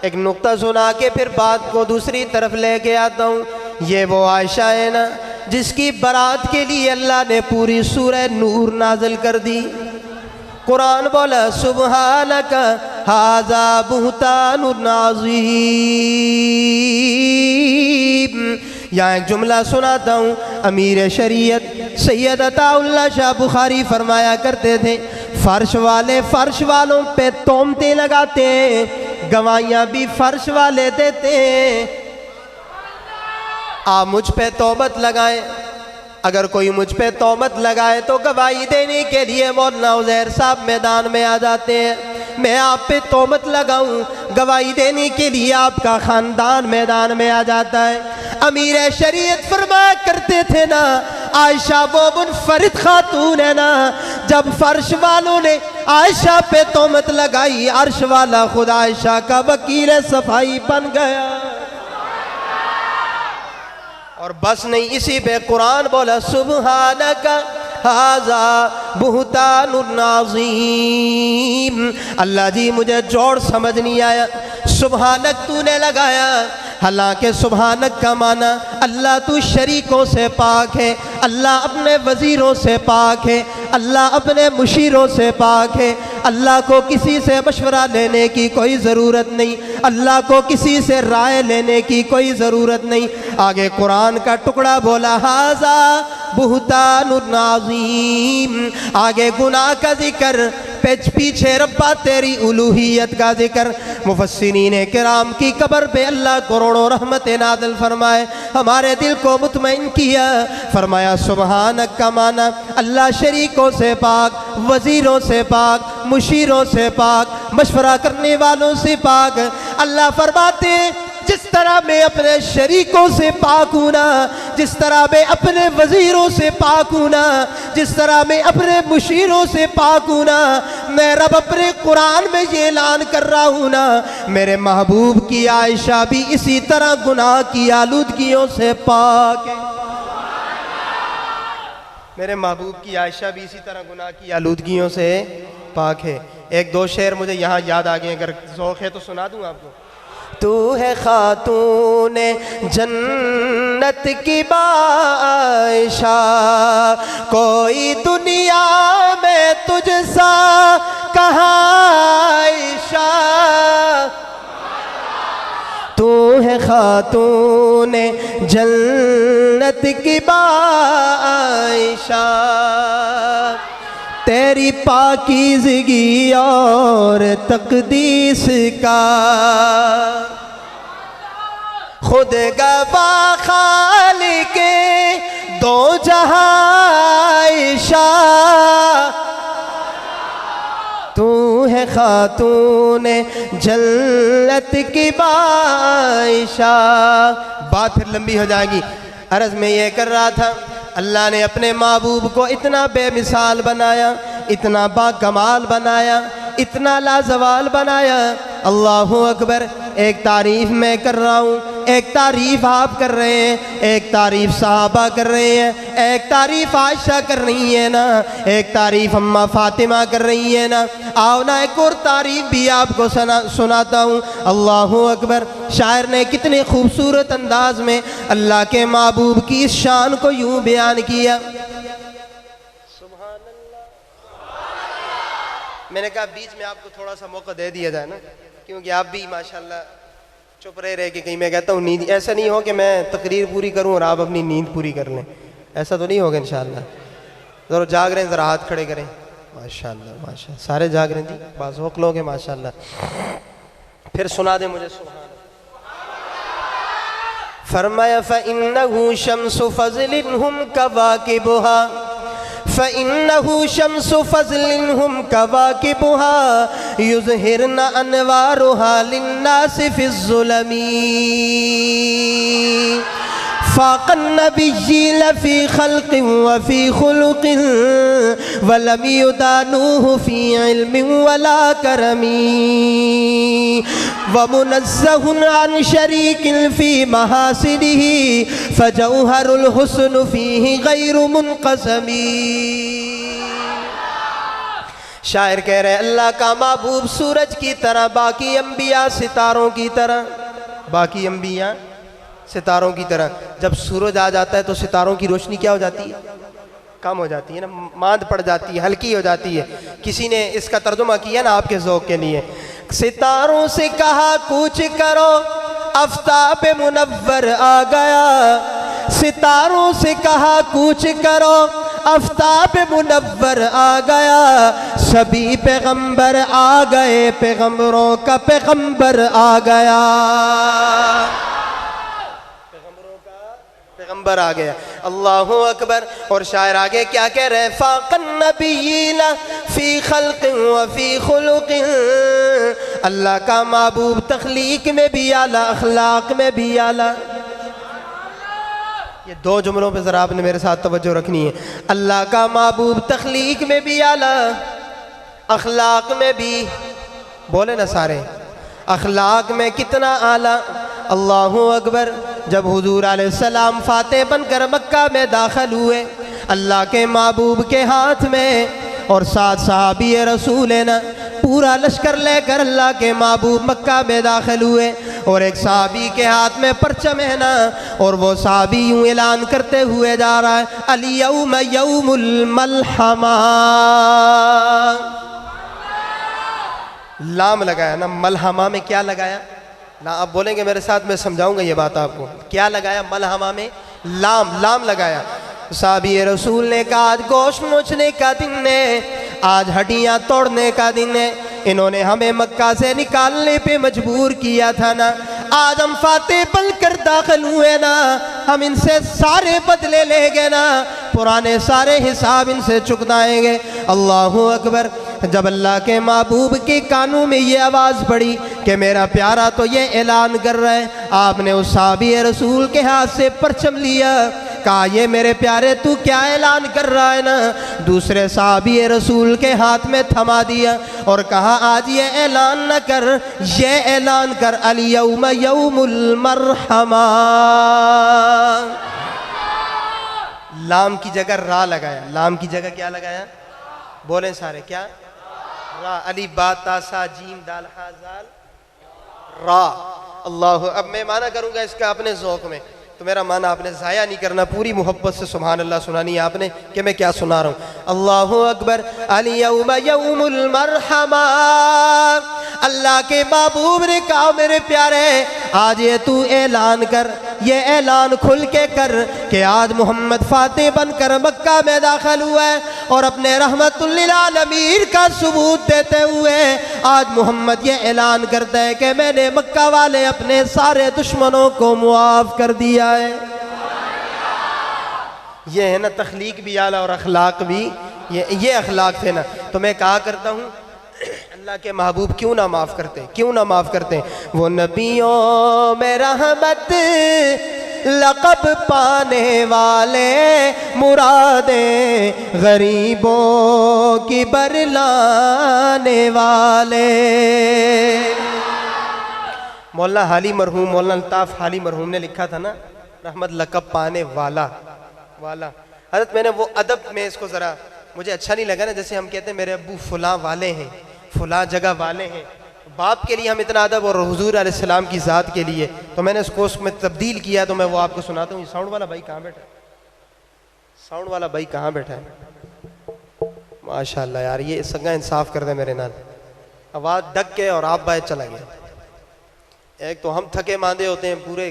ایک نقطہ سنا کے پھر بات کو دوسری طرف لے کے آتا ہوں۔ یہ وہ عائشہ ہے نا جس کی برات کے لیے اللہ نے پوری سورہ نور نازل کر دی۔ قرآن بولا سبحانک ھذا بہتان عظیم۔ یہاں ایک جملہ سناتا ہوں، امیر شریعت سید عطا اللہ شاہ بخاری فرمایا کرتے تھے فرش والے فرش والوں پہ تہمتیں لگاتے ہیں، گواہیاں بھی فرش والے دیتے ہیں۔ آپ مجھ پہ تہمت لگائیں، اگر کوئی مجھ پہ تہمت لگائے تو گواہی دینے کے لیے مولانا عزیر صاحب میدان میں آ جاتے ہیں۔ میں آپ پہ تہمت لگاؤں، گواہی دینے کے لیے آپ کا خاندان میدان میں آ جاتا ہے۔ امیر شریعت فرمایا کرتے تھے نا، عائشہ وہ منفرد خاتون ہے نا، جب فرش والوں نے عائشہ پہ تہمت لگائی، عرش والا خود عائشہ کا وکیل صفائی بن گیا۔ اور بس نہیں، اسی پہ قرآن بولا سبحانک ھذا بہتان عظیم۔ اللہ جی مجھے جوڑ سمجھ نہیں آیا، سبحانک تو نے لگایا، حالانکہ سبحانک کا معنی اللہ تو شریکوں سے پاک ہے، اللہ اپنے وزیروں سے پاک ہے، اللہ اپنے مشیروں سے پاک ہے، اللہ کو کسی سے مشورہ لینے کی کوئی ضرورت نہیں، اللہ کو کسی سے رائے لینے کی کوئی ضرورت نہیں۔ آگے قرآن کا ٹکڑا بولا ھذا بہتان عظیم، آگے گناہ کا ذکر، پیچھے ربا تیری الوہیت کا ذکر. مفسرین کرام کی قبر پہ اللہ کروڑوں رحمت نازل فرمائے, ہمارے دل کو مطمئن کیا. فرمایا سبحانک کا معنی اللہ شریکوں سے پاک, وزیروں سے پاک, مشیروں سے پاک, مشورہ کرنے والوں سے پاک. اللہ فرماتے جس طرح میں اپنے شریکوں سے پاک ہوں نا, جس طرح میں اپنے وزیروں سے پاک ہوں نا, جس طرح میں اپنے مشیروں سے پاک ہوں نا, میں رب اپنے قرآن میں یہ اعلان کر رہا ہوں نا, میرے محبوب کی عائشہ بھی اسی طرح گناہ کی آلودگیوں سے پاک ہے. میرے محبوب کی عائشہ بھی اسی طرح گناہ کی آلودگیوں سے پاک ہے. ایک دو شعر مجھے یہاں یاد آ گئے, اگر ذوق ہے تو سنا دوں آپ کو. تو ہے خاتون جنت کی عائشہ, کوئی دنیا میں تجھ سا کہاں عائشہ. تو ہے خاتون جنت کی عائشہ, تیری پاکیزگی اور تقدیس کا خود گواہ خالق دو جہاں عائشہ. تو ہے خاتون جنت کی عائشہ. بات پھر لمبی ہو جائے گی. عرض میں یہ کر رہا تھا, اللہ نے اپنے محبوب کو اتنا بے مثال بنایا, اتنا با کمال بنایا, اتنا لازوال بنایا. اللہ اکبر. ایک تعریف میں کر رہا ہوں, ایک تعریف آپ کر رہے ہیں, ایک تعریف صحابہ کر رہے ہیں, ایک تعریف عائشہ کر رہی ہے نا, ایک تعریف اماں فاطمہ کر رہی ہے نا. آؤ نا ایک اور تعریف بھی آپ کو سناتا ہوں. اللہ اکبر. شاعر نے کتنے خوبصورت انداز میں اللہ کے محبوب کی اس شان کو یوں بیان کیا. سبحان اللہ. میں نے کہا بیچ میں آپ کو تھوڑا سا موقع دے دیا جائے نا, کیونکہ آپ بھی ماشاءاللہ چپ رہے کہ کہیں میں کہتا ہوں نیند. ایسا نہیں ہو کہ میں تقریر پوری کروں اور آپ اپنی نیند پوری کر لیں, ایسا تو نہیں ہوگا انشاءاللہ. ذرا جاگ رہے ہیں, ذرا ہاتھ کھڑے کریں. ماشاءاللہ ماشاءاللہ, سارے جاگ رہے ہیں جی, بعض وقت لوگ ہیں ماشاءاللہ. پھر سنا دیں مجھے سبحان. فرمایا فَإِنَّهُ شَمْسُ فَضْلٍ هُمْ كَوَاكِبُهَا, فَإِنَّهُ شَمْسُ فَضْلٍ هُمْ كَوَاكِبُهَا يُظْهِرْنَ أَنْوَارُهَا لِلنَّاسِ فِي الظُّلَمِ. فاق النبيين في خلق وفي خلق ولم يدانوه في علم ولا كرم, ومنزه عن شريك في محاسنه فجوهر الحسن فيه غير منقسم. شاعر کہہ رہے اللہ کا محبوب سورج کی طرح, باقی انبیاء ستاروں کی طرح, باقی انبیاء ستاروں کی طرح. جب سورج آ جاتا ہے تو ستاروں کی روشنی کیا ہو جاتی ہے, کم ہو جاتی ہے نا, ماند پڑ جاتی ہے, ہلکی ہو جاتی ہے. کسی نے اس کا ترجمہ کیا نا آپ کے ذوق کے لیے, ستاروں سے کہا کوچ کرو آفتاب منور آ گیا, ستاروں سے کہا کوچ کرو آفتاب منور آ گیا, سبھی پیغمبر آ گئے, پیغمبروں کا پیغمبر آ گیا, پیغمبر آ گیا. اللہ اکبر. اور شاعر آگے کیا کہہ رہے ہیں, فاق النبیین فی خلق وفی خلق, اللہ کا محبوب تخلیق میں بھی اعلیٰ, اخلاق میں بھی اعلیٰ. یہ دو جملوں پہ ذرا آپ نے میرے ساتھ توجہ رکھنی ہے. اللہ کا محبوب تخلیق میں بھی اعلیٰ, اخلاق میں بھی, بولے نا سارے, اخلاق میں کتنا اعلیٰ. اللہ اکبر. جب حضور علیہ السلام فاتح بن کر مکہ میں داخل ہوئے, اللہ کے محبوب کے ہاتھ میں اور ساتھ صحابی رسول نا پورا لشکر لے کر اللہ کے محبوب مکہ میں داخل ہوئے, اور ایک صحابی کے ہاتھ میں پرچم ہے نا, اور وہ صحابی یوں اعلان کرتے ہوئے جا رہا ہے, الیوم یوم الملحمہ. لام لگایا نا, ملحمہ میں کیا لگایا نا, آپ بولیں گے میرے ساتھ, میں سمجھاؤں گا یہ بات آپ کو. کیا لگایا ملحمہ میں, لام, لام لگایا. صحابی رسول نے کہا آج گوشت نوچنے کا دن ہے, آج ہڈیاں توڑنے کا دن ہے، انہوں نے ہمیں مکہ سے نکالنے پہ مجبور کیا تھا نا، آج ہم فاتح بن کر داخل ہوئے نا، ہم ان سے سارے بدلے لیں گے نا، پرانے سارے حساب ان سے چکتائیں گے۔ اللہ اکبر۔ جب اللہ کے محبوب کے کانوں میں یہ آواز پڑی کہ میرا پیارا تو یہ اعلان کر رہا ہے، آپ نے اس صحابی رسول کے ہاتھ سے پرچم لیا، کہا یہ میرے پیارے تو کیا اعلان کر رہا ہے نا؟ دوسرے صحابی رسول کے ہاتھ میں تھما دیا اور کہا آج یہ اعلان نہ کر، یہ اعلان کر الیوم یوم المرحمہ۔ لام کی جگہ را لگایا، لام کی جگہ کیا لگایا؟ بولیں سارے، کیا؟ را۔ الف با تا سا جیم دال ہا زال را۔ اللہ۔ اب میں معنی کروں گا اس کا اپنے ذوق میں، تو میرا معنی آپ نے ضائع نہیں کرنا، پوری محبت سے سبحان اللہ سنانی ہے آپ نے کہ میں کیا سنا رہا ہوں۔ اللہ اکبر۔ الیوم یوم المرحمہ۔ اللہ کے محبوب نے کہا میرے پیارے آج یہ تو اعلان کر، یہ اعلان کھل کے کر کہ آج محمد فاتح بن کر مکہ میں داخل ہوا ہے، اور اپنے رحمت للعالمین کا ثبوت دیتے ہوئے آج محمد یہ اعلان کرتا ہے کہ میں نے مکہ والے اپنے سارے دشمنوں کو معاف کر دیا ہے۔ یہ ہے نا تخلیق بھی اعلیٰ اور اخلاق بھی یہ اخلاق تھے نا۔ تو میں کہا کرتا ہوں اللہ کے محبوب کیوں نہ معاف کرتے، کیوں نہ معاف کرتے؟ وہ نبیوں میں رحمت لقب پانے والے، مرادیں غریبوں کی برلانے والے۔ مولانا حالی مرحوم، مولانا الطاف حالی مرحوم نے لکھا تھا نا رحمت لقب پانے والا۔ حضرت میں نے وہ ادب میں اس کو ذرا مجھے اچھا نہیں لگا نا، جیسے ہم کہتے ہیں میرے ابو فلاں والے ہیں، فلاں جگہ والے ہیں، باپ کے لیے ہم اتنا ادب اور حضور علیہ السلام کی ذات کے لیے، تو میں نے اس کو اس میں تبدیل کیا، تو میں وہ آپ کو سناتا ہوں۔ یہ ساؤنڈ والا بھائی کہاں بیٹھا ہے؟ ساؤنڈ والا بھائی کہاں بیٹھا ہے؟ ماشاءاللہ یار، یہ سگا انصاف کر دے میرے نال، آواز ڈک کے اور آپ باہر چلا گیا۔ ایک تو ہم تھکے ماندے ہوتے ہیں، پورے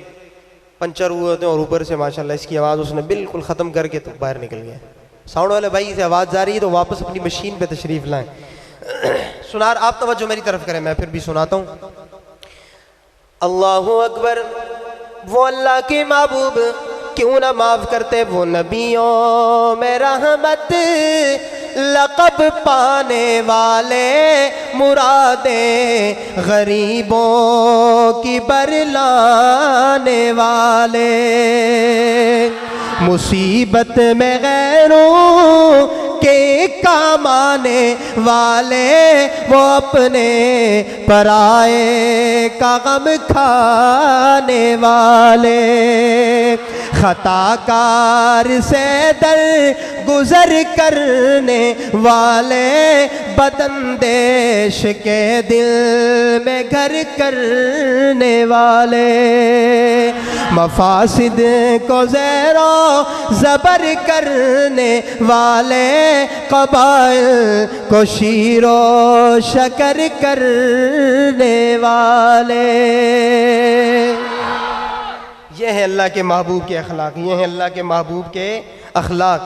پنچر ہوئے ہوتے ہیں، اور اوپر سے ماشاءاللہ اس کی آواز اس نے بالکل ختم کر کے تو باہر نکل گیا۔ ساؤنڈ والے بھائی سے آواز جا رہی ہے تو واپس اپنی مشین پہ تشریف لائیں۔ سنار آپ توجہ میری طرف کریں، میں پھر بھی سناتا ہوں۔ اللہ اکبر۔ وہ اللہ کے محبوب کیوں نہ معاف کرتے؟ وہ نبیوں میں رحمت لقب پانے والے، مرادیں غریبوں کی برلانے والے، مصیبت میں غیروں کے کام آنے والے، وہ اپنے پرائے کا غم کھانے والے، خطا کار سے در گزر کرنے والے، بداندیش کے دل میں گھر کرنے والے، مفاسد کو زیر و زبر کرنے والے، قبائل کو شیر و شکر کرنے والے۔ یہ ہے اللہ کے محبوب کے اخلاق، یہ ہے اللہ کے محبوب کے اخلاق۔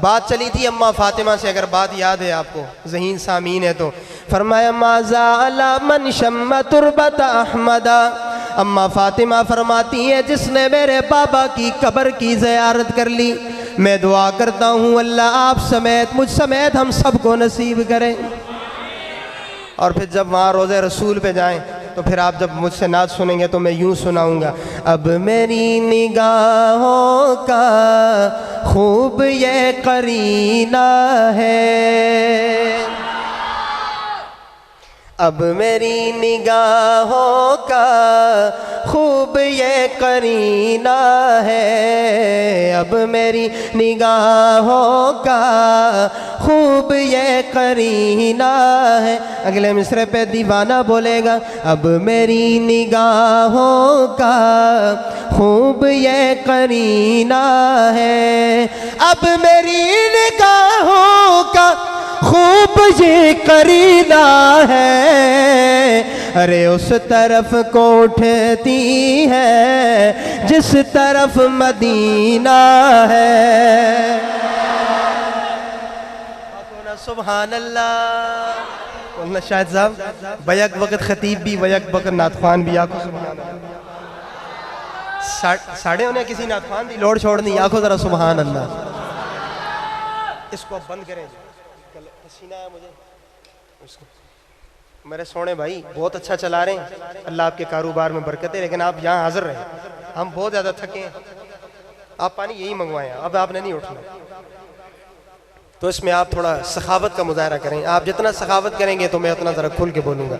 بات چلی تھی اماں فاطمہ سے، اگر بات یاد ہے آپ کو، ذہین سامعین ہے تو، فرمایا ما زال من شم تربت احمدا۔ اماں فاطمہ فرماتی ہیں جس نے میرے بابا کی قبر کی زیارت کر لی، میں دعا کرتا ہوں اللہ آپ سمیت، مجھ سمیت ہم سب کو نصیب کریں۔ اور پھر جب وہاں روضہ رسول پہ جائیں تو پھر آپ جب مجھ سے نعت سنیں گے تو میں یوں سناؤں گا، اب میری نگاہوں کا خوب یہ قرینہ ہے، اب میری نگاہوں کا خوب یہ قرینہ ہے، اب میری نگاہوں کا خوب یہ قرینہ ہے۔ اگلے مصرعے پہ دیوانہ بولے گا، اب میری نگاہوں کا خوب یہ قرینہ ہے، اب میری نگاہوں کا خوب یہ قرینہ ہے، ارے اس طرف کو اٹھتی ہے جس طرف مدینہ ہے۔ سبحان اللہ. قلنا شاہد صاحب بیک وقت خطیب بھی بیک وقت نعت بھی. آنکھو سبحان اللہ. ساڑھے انہیں کسی نعت خوان دی لوڑ چھوڑ نہیں. آنکھو ذرا سبحان اللہ. اس کو اب بند کریں. پسینہ ہے مجھے. میرے سونے بھائی بہت اچھا چلا رہے ہیں, اللہ آپ کے کاروبار میں برکت ہے, لیکن آپ یہاں حاضر رہیں. ہم بہت زیادہ تھکے ہیں. آپ پانی یہی منگوائیں, اب آپ نے نہیں اٹھنا. تو اس میں آپ تھوڑا سخاوت کا مظاہرہ کریں. آپ جتنا سخاوت کریں گے تو میں اتنا ذرا کھل کے بولوں گا.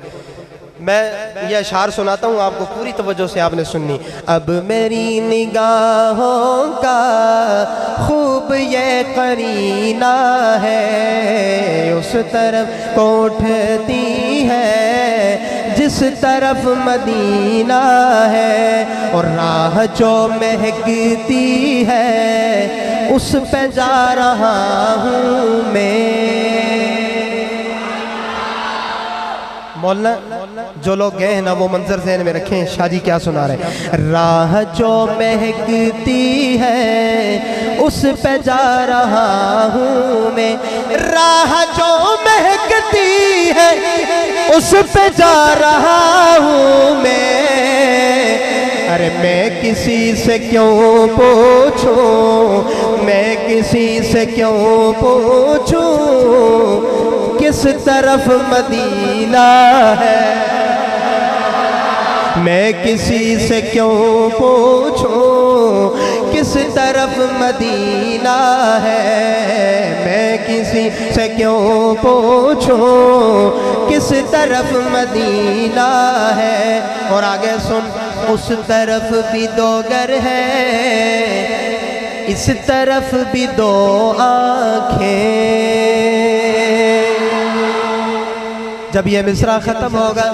میں یہ اشعار سناتا ہوں, آپ کو پوری توجہ سے آپ نے سننی. اب میری نگاہوں کا خوب یہ قرینہ ہے, اس طرف کو اٹھتی ہے جس طرف مدینہ ہے, اور راہ جو مہکتی ہے اس پہ جا رہا ہوں میں. مولانا جو لوگ گئے ہیں نا وہ منظر ذہن میں رکھیں. شاہ جی کیا سنا رہے ہیں؟ راہ جو مہکتی ہے اس پہ جا رہا ہوں میں. راہ جو مہکتی ہے اس پہ جا رہا ہوں میں. ارے میں کسی سے کیوں پوچھوں, میں کسی سے کیوں پوچھوں کس طرف مدینہ ہے. میں کسی سے کیوں پوچھوں کس طرف مدینہ ہے. میں کسی سے کیوں پوچھوں کس طرف مدینہ ہے. اور آگے سن, اس طرف بھی دو گر ہے, اس طرف بھی دو آنکھیں. جب یہ مصرع ختم ہوگا,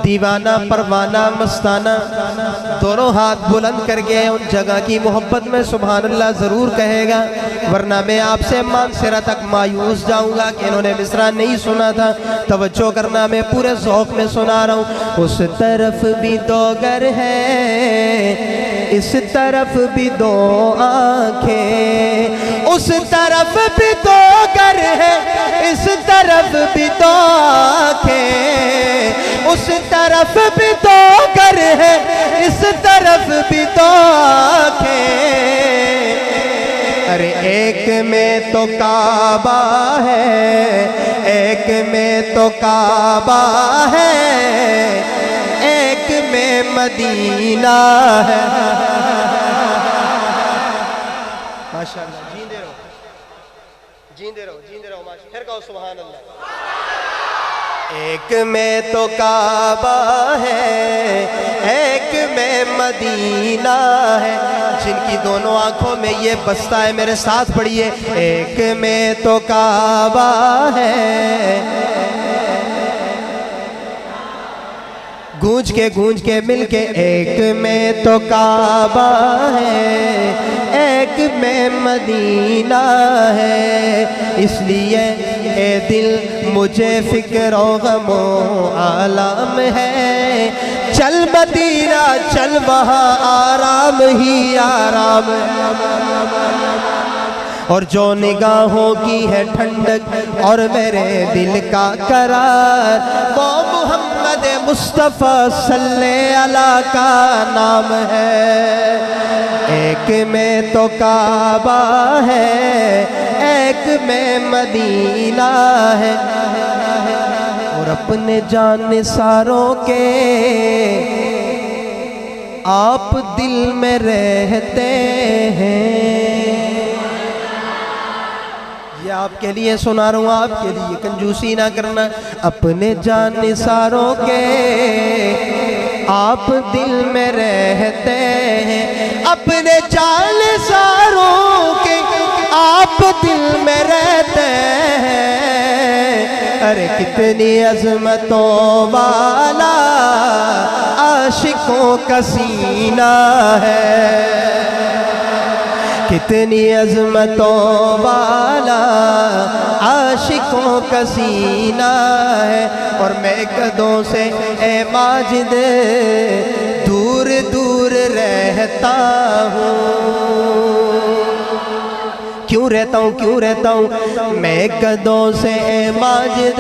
دیوانہ پروانہ مستانہ دونوں ہاتھ بلند کر کے ان جگہ کی محبت میں سبحان اللہ ضرور کہے گا, ورنہ میں آپ سے مانسرہ تک مایوس جاؤں گا کہ انہوں نے مصرع نہیں سنا تھا. توجہ کرنا, میں پورے ذوق میں سنا رہا ہوں. اس طرف بھی دو گر ہے, اس طرف بھی دو آنکھیں. اس طرف بھی دو گر ہے, اس طرف بھی دو آنکھیں. اس طرف بھی دو گر ہے, اس طرف بھی دو آنکھیں. ارے ایک میں تو کعبہ ہے, ایک میں تو کعبہ ہے, ایک میں مدینہ ہے. ماشاءاللہ, جیندے رہو, جیندے رہو, جیندے رہو. پھر کہو سبحان اللہ. ایک میں تو کعبہ ہے, ایک میں مدینہ ہے. جن کی دونوں آنکھوں میں یہ بستا ہے میرے ساتھ پڑھیے. ایک میں تو کعبہ ہے, گونج کے مل کے. ایک میں تو کعبہ ہے, ایک میں مدینہ ہے. اس لیے اے دل مجھے فکر و غم و آلام ہے. چل مدینہ چل, وہاں آرام ہی آرام ہے. اور جو نگاہوں کی ہے ٹھنڈک اور میرے دل کا قرار, وہ محمد مصطفیٰ صلی اللہ کا نام ہے. ایک میں تو کعبہ ہے, ایک میں مدینہ ہے. اور اپنے جان نثاروں کے آپ دل میں رہتے ہیں. یہ آپ کے لیے سنا رہا ہوں, آپ کے لیے, کنجوسی نہ کرنا. اپنے جان نثاروں کے آپ دل میں رہتے ہیں. اپنے جان نثاروں کے آپ دل میں رہتے ہیں. ارے کتنی عظمتوں والا عاشقوں کا سینہ ہے, کتنی عظمتوں والا عاشقوں کا سینہ ہے. اور میں قدوں سے اے ماجد دور دور رہتا ہوں, کیوں کیوں رہتا ہوں میں قدوں سے اے ماجد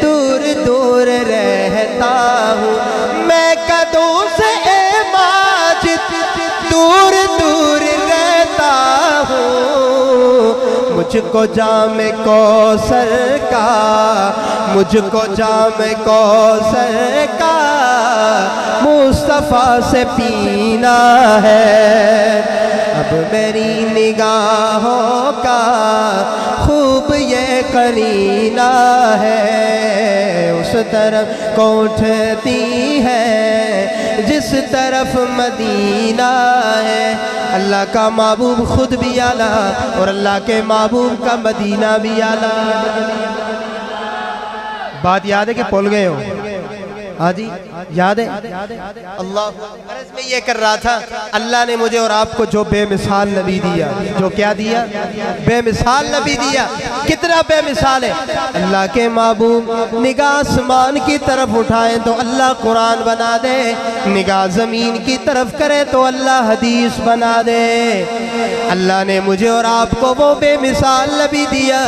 دور دور رہتا ہوں، میں قدوں سے اے ماجد دور دور رہتا ہوں، مجھ کو جام کوثر کا، مجھ کو جام کوثر کا مصطفیٰ سے پینا ہے، اب میری نگاہوں کا خوب یہ قرینہ ہے، اس طرف کو اٹھتی ہے جس طرف مدینہ ہے۔ اللہ کا محبوب خود بھی اعلیٰ اور اللہ کے محبوب کا مدینہ بھی اعلیٰ۔ بات یاد ہے کہ بھول گئے ہو؟ ہاں جی یاد ہے؟ اللہ عرض میں یہ کر رہا تھا، اللہ نے مجھے اور آپ کو جو بے مثال نبی دیا، جو کیا دیا؟ بے مثال نبی دیا۔ کتنا بے مثال ہے؟ اللہ کے محبوب نگاہ آسمان کی طرف اٹھائیں تو اللہ قرآن بنا دے، نگاہ زمین کی طرف کرے تو اللہ حدیث بنا دے۔ اللہ نے مجھے اور آپ کو وہ بے مثال نبی دیا،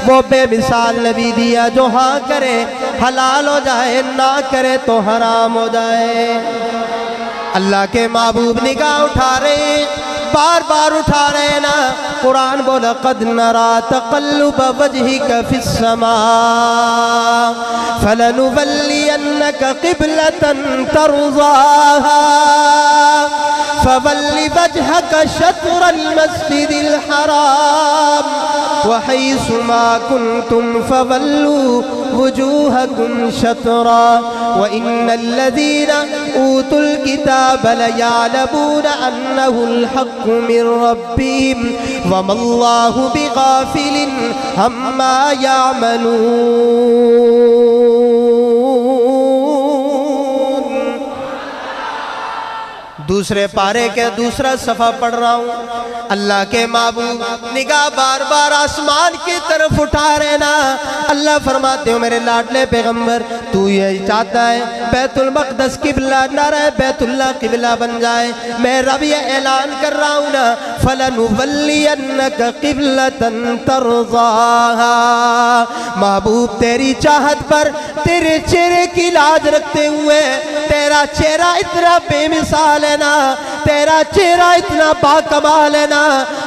وہ بے مثال نبی دیا جو ہاں کرے حلال ہو جائے، نہ کرے تو حرام ہو جائے۔ اللہ کے محبوب نگاہ اٹھا رہے ہیں، بار بار اٹھا رہے ہیں نا۔ قرآن بولا قد نرى تقلب وجهك في السماء فلنولينك قبلة ترضاها فول وجهك شطر المسجد الحرام وحيث ما كنتم فولوا وجوهكم شطرا وإن الذين أوتوا الكتاب ليعلمون أنه الحق من ربهم وما الله بغافل عما يعملون۔ دوسرے پارے کے دوسرا صفحہ پڑھ رہا ہوں۔ اللہ کے محبوب نگاہ بار بار آسمان کی طرف اٹھا رہے نا۔ اللہ فرماتے ہو میرے لاڈلے پیغمبر تو یہ چاہتا ہے بیت المقدس قبلہ نہ رہے، بیت اللہ قبلہ بن جائے۔ میں رب یہ اعلان کر رہا ہوں نا فَلَنُوَلِّيَنَّكَ قِبْلَةً تَرْضَاهَا، محبوب تیری چاہت پر تیرے چہرے کی لاج رکھتے ہوئے، تیرا چہرہ اتنا بے مثال ہے نا، تیرا چہرہ اتنا باکمال ہے نا،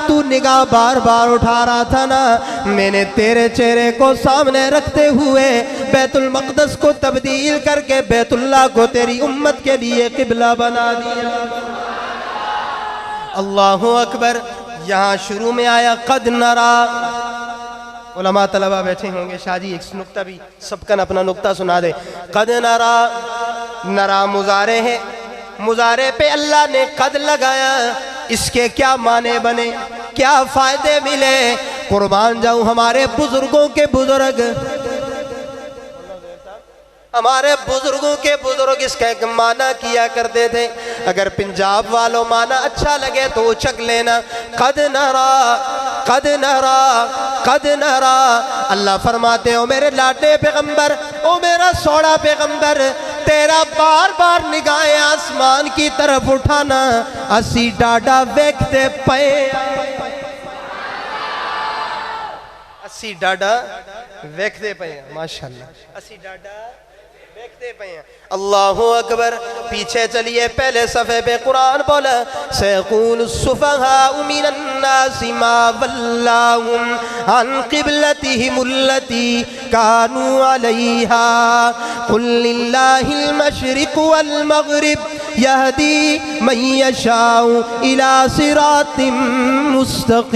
تو نگاہ بار بار اٹھا رہا تھا نا، میں نے تیرے چہرے کو سامنے رکھتے ہوئے بیت المقدس کو تبدیل کر کے بیت اللہ کو تیری امت کے لیے قبلہ بنا دیا۔ اللہ اکبر۔ یہاں شروع میں آیا قد نرا۔ علماء طلبہ بیٹھے ہوں گے، شاہ جی ایک نکتہ بھی سب کن اپنا نکتہ سنا دے۔ قد نرا، نرا مضارع ہے، مضارع پہ اللہ نے قد لگایا، اس کے کیا معنی بنے، کیا فائدے ملے؟ قربان جاؤں ہمارے بزرگوں کے بزرگ، ہمارے بزرگوں کے بزرگ اس کا ایک معنی کیا کرتے تھے۔ اگر پنجاب والوں معنی اچھا لگے تو اچھک لینا، قد نرا، قد نرا، قد نرا۔ اللہ فرماتے ہو میرے لاڈلے پیغمبر، او میرا سوڑا پیغمبر، تیرا بار بار نگاہیں آسمان کی طرف اٹھانا، اسی ڈاڈا ویکھتے پئے، اسی ڈاڈا ویکھتے پئے، ماشاءاللہ اسی ڈاڈا دیکھتے پئے ہیں۔ اللہ اکبر۔ پیچھے چلیے پہلے صفحے پہ قرآن بولا سَيَقُولُ السُّفَهَاءُ مِنَ النَّاسِ مَا وَلَّاهُمْ عَنْ قِبْلَتِهِمُ الَّتِي كَانُوا عَلَيْهَا قُلْ لِلَّهِ الْمَشْرِقُ وَالْمَغْرِبُ يَهْدِي مَن يَشَاءُ إِلَى صِرَاطٍ مُسْتَقِيمٍ۔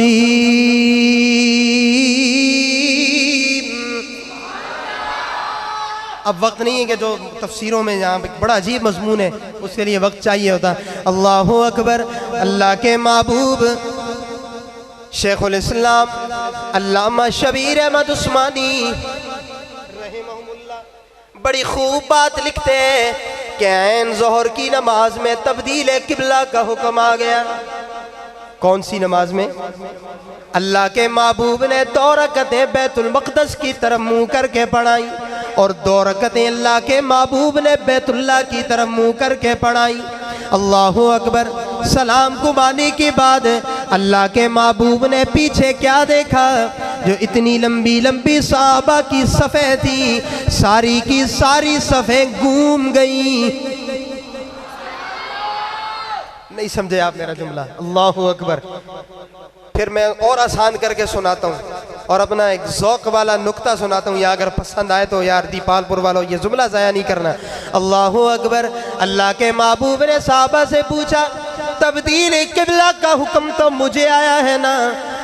اب وقت نہیں ہے کہ جو تفسیروں میں یہاں بڑا عجیب مضمون ہے اس کے لیے وقت چاہیے ہوتا۔ اللہ اکبر۔ اللہ کے محبوب شیخ الاسلام علامہ شبیر احمد عثمانی رحمہم اللہ بڑی خوب بات لکھتے ہیں کہ عین ظہر کی نماز میں تبدیل قبلہ کا حکم آ گیا۔ کون سی نماز میں؟ اللہ کے محبوب نے 2 رکعتیں بیت المقدس کی طرف منہ کر کے پڑھائیں اور 2 رکعتیں اللہ کے محبوب نے بیت اللہ کی طرف منہ کر کے پڑھائیں۔ اللہ اکبر۔ سلام کو مانی کے بعد اللہ کے محبوب نے پیچھے کیا دیکھا؟ جو اتنی لمبی لمبی صحابہ کی صفیں تھی، ساری کی ساری صفیں گھوم گئیں۔ نہیں سمجھے آپ میرا جملہ؟ اللہ اکبر۔ پھر میں اور آسان کر کے سناتا ہوں اور اپنا ایک ذوق والا نکتہ سناتا ہوں، یا اگر پسند آئے تو یار دیپال پور والوں یہ جملہ ضائع نہیں کرنا۔ اللہ اکبر۔ اللہ کے محبوب نے صحابہ سے پوچھا، تبدیل قبلہ کا حکم تو مجھے آیا ہے نا،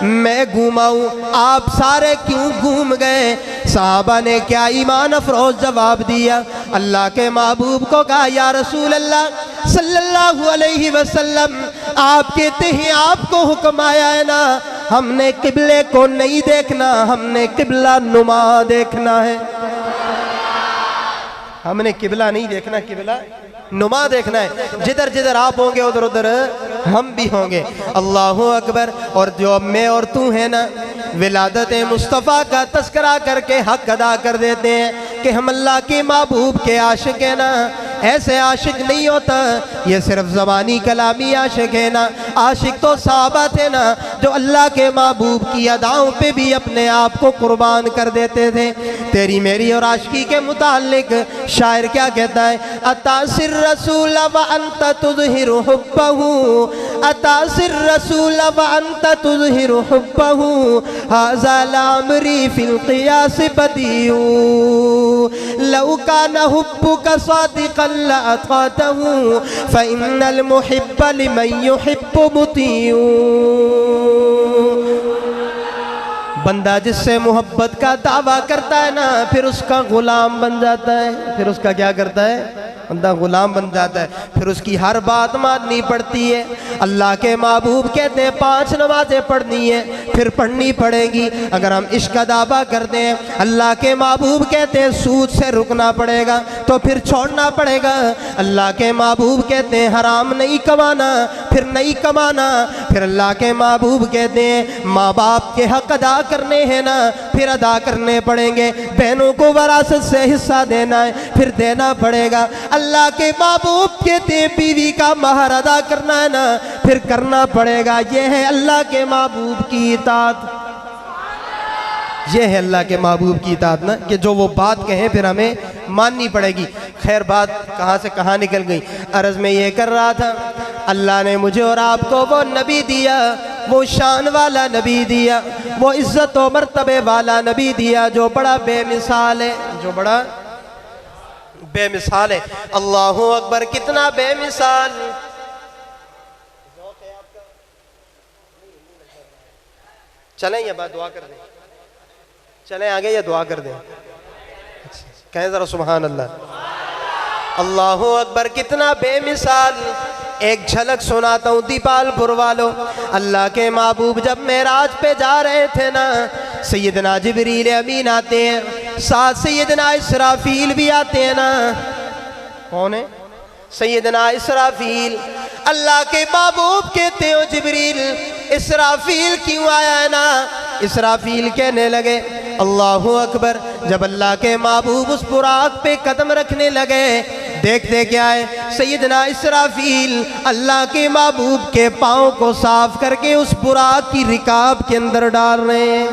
میں گھوماؤں، آپ سارے کیوں گھوم گئے؟ صحابہ نے کیا ایمان افروز جواب دیا۔ اللہ کے محبوب کو کہا، یا رسول اللہ صلی اللہ علیہ وسلم، آپ کہتے ہیں آپ کو حکم آیا ہے نا، ہم نے قبلے کو نہیں دیکھنا، ہم نے قبلہ نما دیکھنا ہے۔ ہم نے قبلہ نہیں دیکھنا، قبلہ نما دیکھنا ہے۔ جدھر جدھر آپ ہوں گے ادھر ادھر ہم بھی ہوں گے۔ اللہ اکبر۔ اور جو میں اور تو ہیں نا، ولادت مصطفیٰ کا تذکرہ کر کے حق ادا کر دیتے ہیں کہ ہم اللہ کے محبوب کے عاشق ہیں نا، ایسے عاشق نہیں ہوتا، یہ صرف زبانی کلامی عاشق ہے نا۔ عاشق تو صحابہ تھے نا، جو اللہ کے محبوب کی اداؤں پہ بھی اپنے آپ کو قربان کر دیتے تھے۔ تیری میری اور عاشقی کے متعلق شاعر کیا کہتا ہے؟ اتاسر رسول وانت تظہر حبہ، اتاسر رسول وانت تظہر حبہ، ھذا لعمری فی القیاس بدیع، لو کان حبک صادقا لأطعته فإن المحب لمن يحب مطیع۔ بندہ جس سے محبت کا دعویٰ کرتا ہے نا، پھر اس کا غلام بن جاتا ہے۔ پھر اس کا کیا کرتا ہے؟ بندہ غلام بن جاتا ہے، پھر اس کی ہر بات ماننی پڑتی ہے۔ اللہ کے محبوب کہتے ہیں 5 نمازیں پڑھنی ہے، پھر پڑھنی پڑے گی۔ اگر ہم عشق کا دعویٰ کرتے ہیں، اللہ کے محبوب کہتے ہیں سود سے رکنا پڑے گا، تو پھر چھوڑنا پڑے گا۔ اللہ کے محبوب کہتے ہیں حرام نہیں کمانا، پھر نہیں کمانا۔ پھر اللہ کے محبوب کہتے ہیں ماں باپ کے حق ادا کرنے ہیں نا، پھر ادا کرنے پڑیں گے۔ بہنوں کو وراثت سے حصہ دینا ہے، پھر دینا پڑے گا۔ اللہ کے محبوب کہتے ہیں بیوی کا مہر ادا کرنا ہے نا، پھر کرنا پڑے گا۔ یہ ہے اللہ کے محبوب کی اطاعت، یہ ہے اللہ کے محبوب کی اطاعت نا، کہ جو وہ بات کہیں پھر ہمیں ماننی پڑے گی۔ خیر بات کہاں سے کہاں نکل گئی۔ عرض میں یہ کر رہا تھا، اللہ نے مجھے اور آپ کو وہ نبی دیا، وہ شان والا نبی دیا، وہ عزت و مرتبے والا نبی دیا، جو بڑا بے مثال ہے، جو بڑا بے مثال ہے۔ اللہ اکبر۔ کتنا بے مثال۔ چلیں یا بات دعا کر دیں؟ چلیں آگے یا دعا کر دیں؟ کہیں ذرا سبحان اللہ۔ اللہ اکبر۔ کتنا بے مثال۔ ایک جھلک سناتا ہوں دیپال پور والوں۔ اللہ کے محبوب جب معراج پہ جا رہے تھے نا، سیدنا جبریل امین آتے ہیں، ساتھ سیدنا اسرافیل بھی آتے ہیں نا۔ کون ہے؟ سیدنا اسرافیل۔ اللہ کے محبوب کہتے ہو جبریل اسرافیل کیوں آیا ہے نا؟ اسرافیل کہنے لگے اللہ اکبر۔ جب اللہ کے محبوب اس براق پہ قدم رکھنے لگے، دیکھتے کیا ہے؟ سیدنا اسرافیل اللہ کے محبوب کے پاؤں کو صاف کر کے اس براق کی رکاب کے اندر ڈال رہے ہیں۔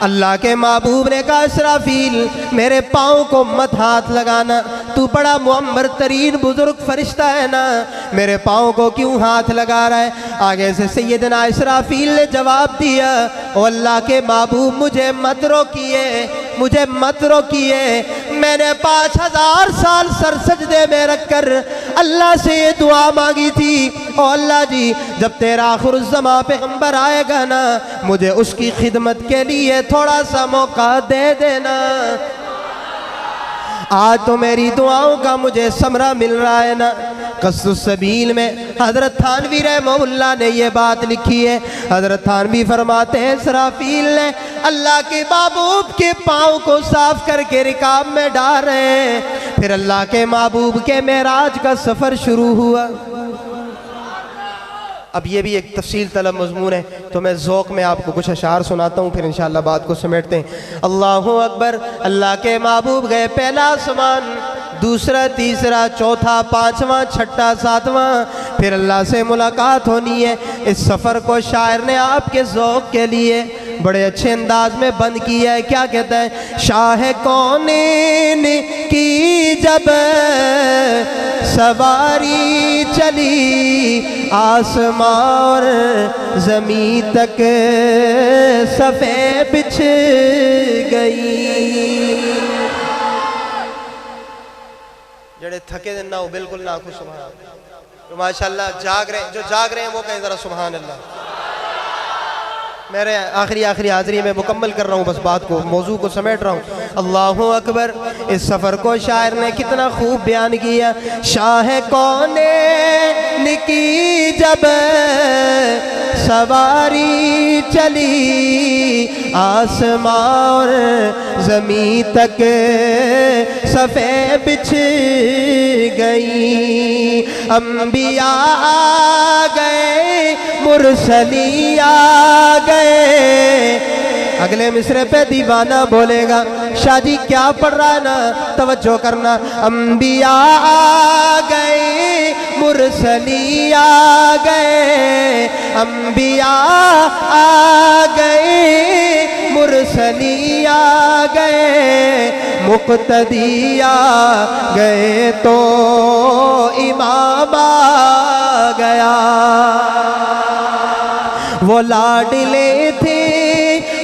اللہ کے محبوب نے کہا اسرافیل میرے پاؤں کو مت ہاتھ لگانا، تو بڑا معمر ترین بزرگ فرشتہ ہے نا، میرے پاؤں کو کیوں ہاتھ لگا رہا ہے؟ آگے سے سیدنا اسرافیل نے جواب دیا او اللہ کے محبوب مجھے مت روکیے، مجھے مت روکیے، میں نے 5000 سال سر سجدے میں رکھ کر اللہ سے یہ دعا مانگی تھی او اللہ جی جب تیرا آخر الزمان پیغمبر آئے گا نا، مجھے اس کی خدمت کے لیے تھوڑا سا موقع دے دینا۔ آج تو میری دعاؤں کا مجھے ثمرہ مل رہا ہے نا۔ قصد السبیل میں حضرت تھانوی رحمہ اللہ نے یہ بات لکھی ہے۔ حضرت تھانوی فرماتے ہیں اسرافیل نے اللہ کے محبوب کے پاؤں کو صاف کر کے رکاب میں ڈال رہے ہیں، پھر اللہ کے محبوب کے معراج کا سفر شروع ہوا۔ اب یہ بھی ایک تفصیل طلب مضمون ہے تو میں ذوق میں آپ کو کچھ اشعار سناتا ہوں، پھر انشاءاللہ بات کو سمیٹتے ہیں۔ اللہ اکبر۔ اللہ کے محبوب گئے پہلا آسمان، دوسرا، تیسرا، چوتھا، پانچواں، چھٹا، ساتواں، پھر اللہ سے ملاقات ہونی ہے۔ اس سفر کو شاعر نے آپ کے ذوق کے لیے بڑے اچھے انداز میں بند کیا ہے۔ کیا کہتا ہے؟ شاہ کونین کی جب سواری چلی، آسمان اور زمین تک صفیں بچھ گئی۔ جڑے تھکے دن نہ ہو بالکل نہ آنکھوں سبحان اللہ، تو ماشاءاللہ جاگ رہے ہیں، جو جاگ رہے ہیں وہ کہیں ذرا سبحان اللہ۔ میرے آخری حاضری میں مکمل کر رہا ہوں بس بات کو، موضوع کو سمیٹ رہا ہوں۔ اللہ اکبر۔ اس سفر کو شاعر نے کتنا خوب بیان کیا۔ شاہ کونین کی جب سواری چلی، آسمان اور زمین تک صفیں بچھ گئی۔ انبیاء آ گئے، مرسلی آ گئے۔ اگلے مصرے پہ دیوانہ بولے گا، شاہ جی کیا پڑھ رہا ہے نا، توجہ کرنا۔ انبیاء آ گئے، مرسلی آ گئے۔ انبیاء آ گئے، مرسلی آ گئے۔ مقتدی آ گئے تو امام آ گیا۔ وہ لاڈلے تھے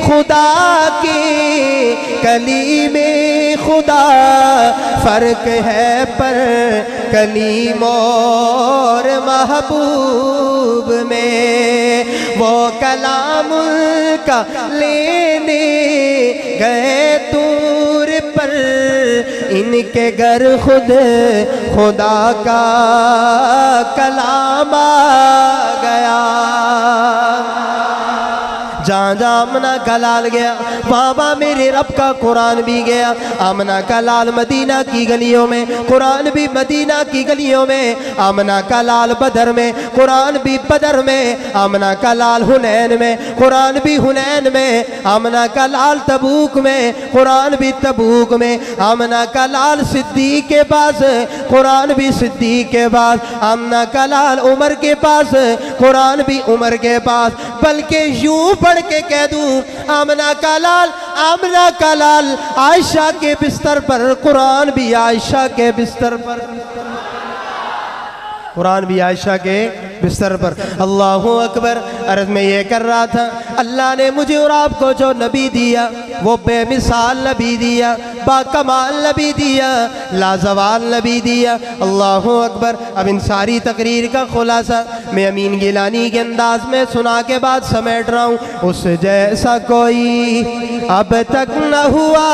خدا کی کلیم خدا، فرق ہے پر کلیم اور محبوب میں۔ وہ کلام کا لینے گئے طور پر، ان کے گھر خود خدا کا کلام آ گیا۔ جہاں جہاں آمنہ کا لال گیا، وہاں میرے رب کا قرآن بھی گیا۔ آمنہ کا لال مدینہ کی گلیوں میں، قرآن بھی مدینہ کی گلیوں میں۔ آمنہ کا لال بدر میں، قرآن بھی بدر میں۔ آمنہ کا لال حنین میں، قرآن بھی حنین میں۔ آمنہ کا لال تبوک میں، قرآن بھی تبوک میں۔ آمنہ کا لال صدیق کے پاس، قرآن بھی صدیق کے پاس۔ آمنہ کا لال عمر کے پاس، قرآن بھی عمر کے پاس۔ بلکہ یوں پڑھ کے کہہ دوں، آمنہ کا لال عائشہ کے بستر پر، قرآن بھی عائشہ کے بستر پر، قرآن بھی عائشہ کے بستر پر۔ اللہ اکبر۔ عرض میں یہ کر رہا تھا، اللہ نے مجھے اور آپ کو جو نبی دیا، وہ بے مثال نبی دیا، با کمال نبی دیا، لازوال نبی دیا۔ اللہ اکبر۔ اب ان ساری تقریر کا خلاصہ میں امین گیلانی کے انداز میں سنا کے بعد سمیٹ رہا ہوں۔ اس جیسا کوئی اب تک نہ ہوا،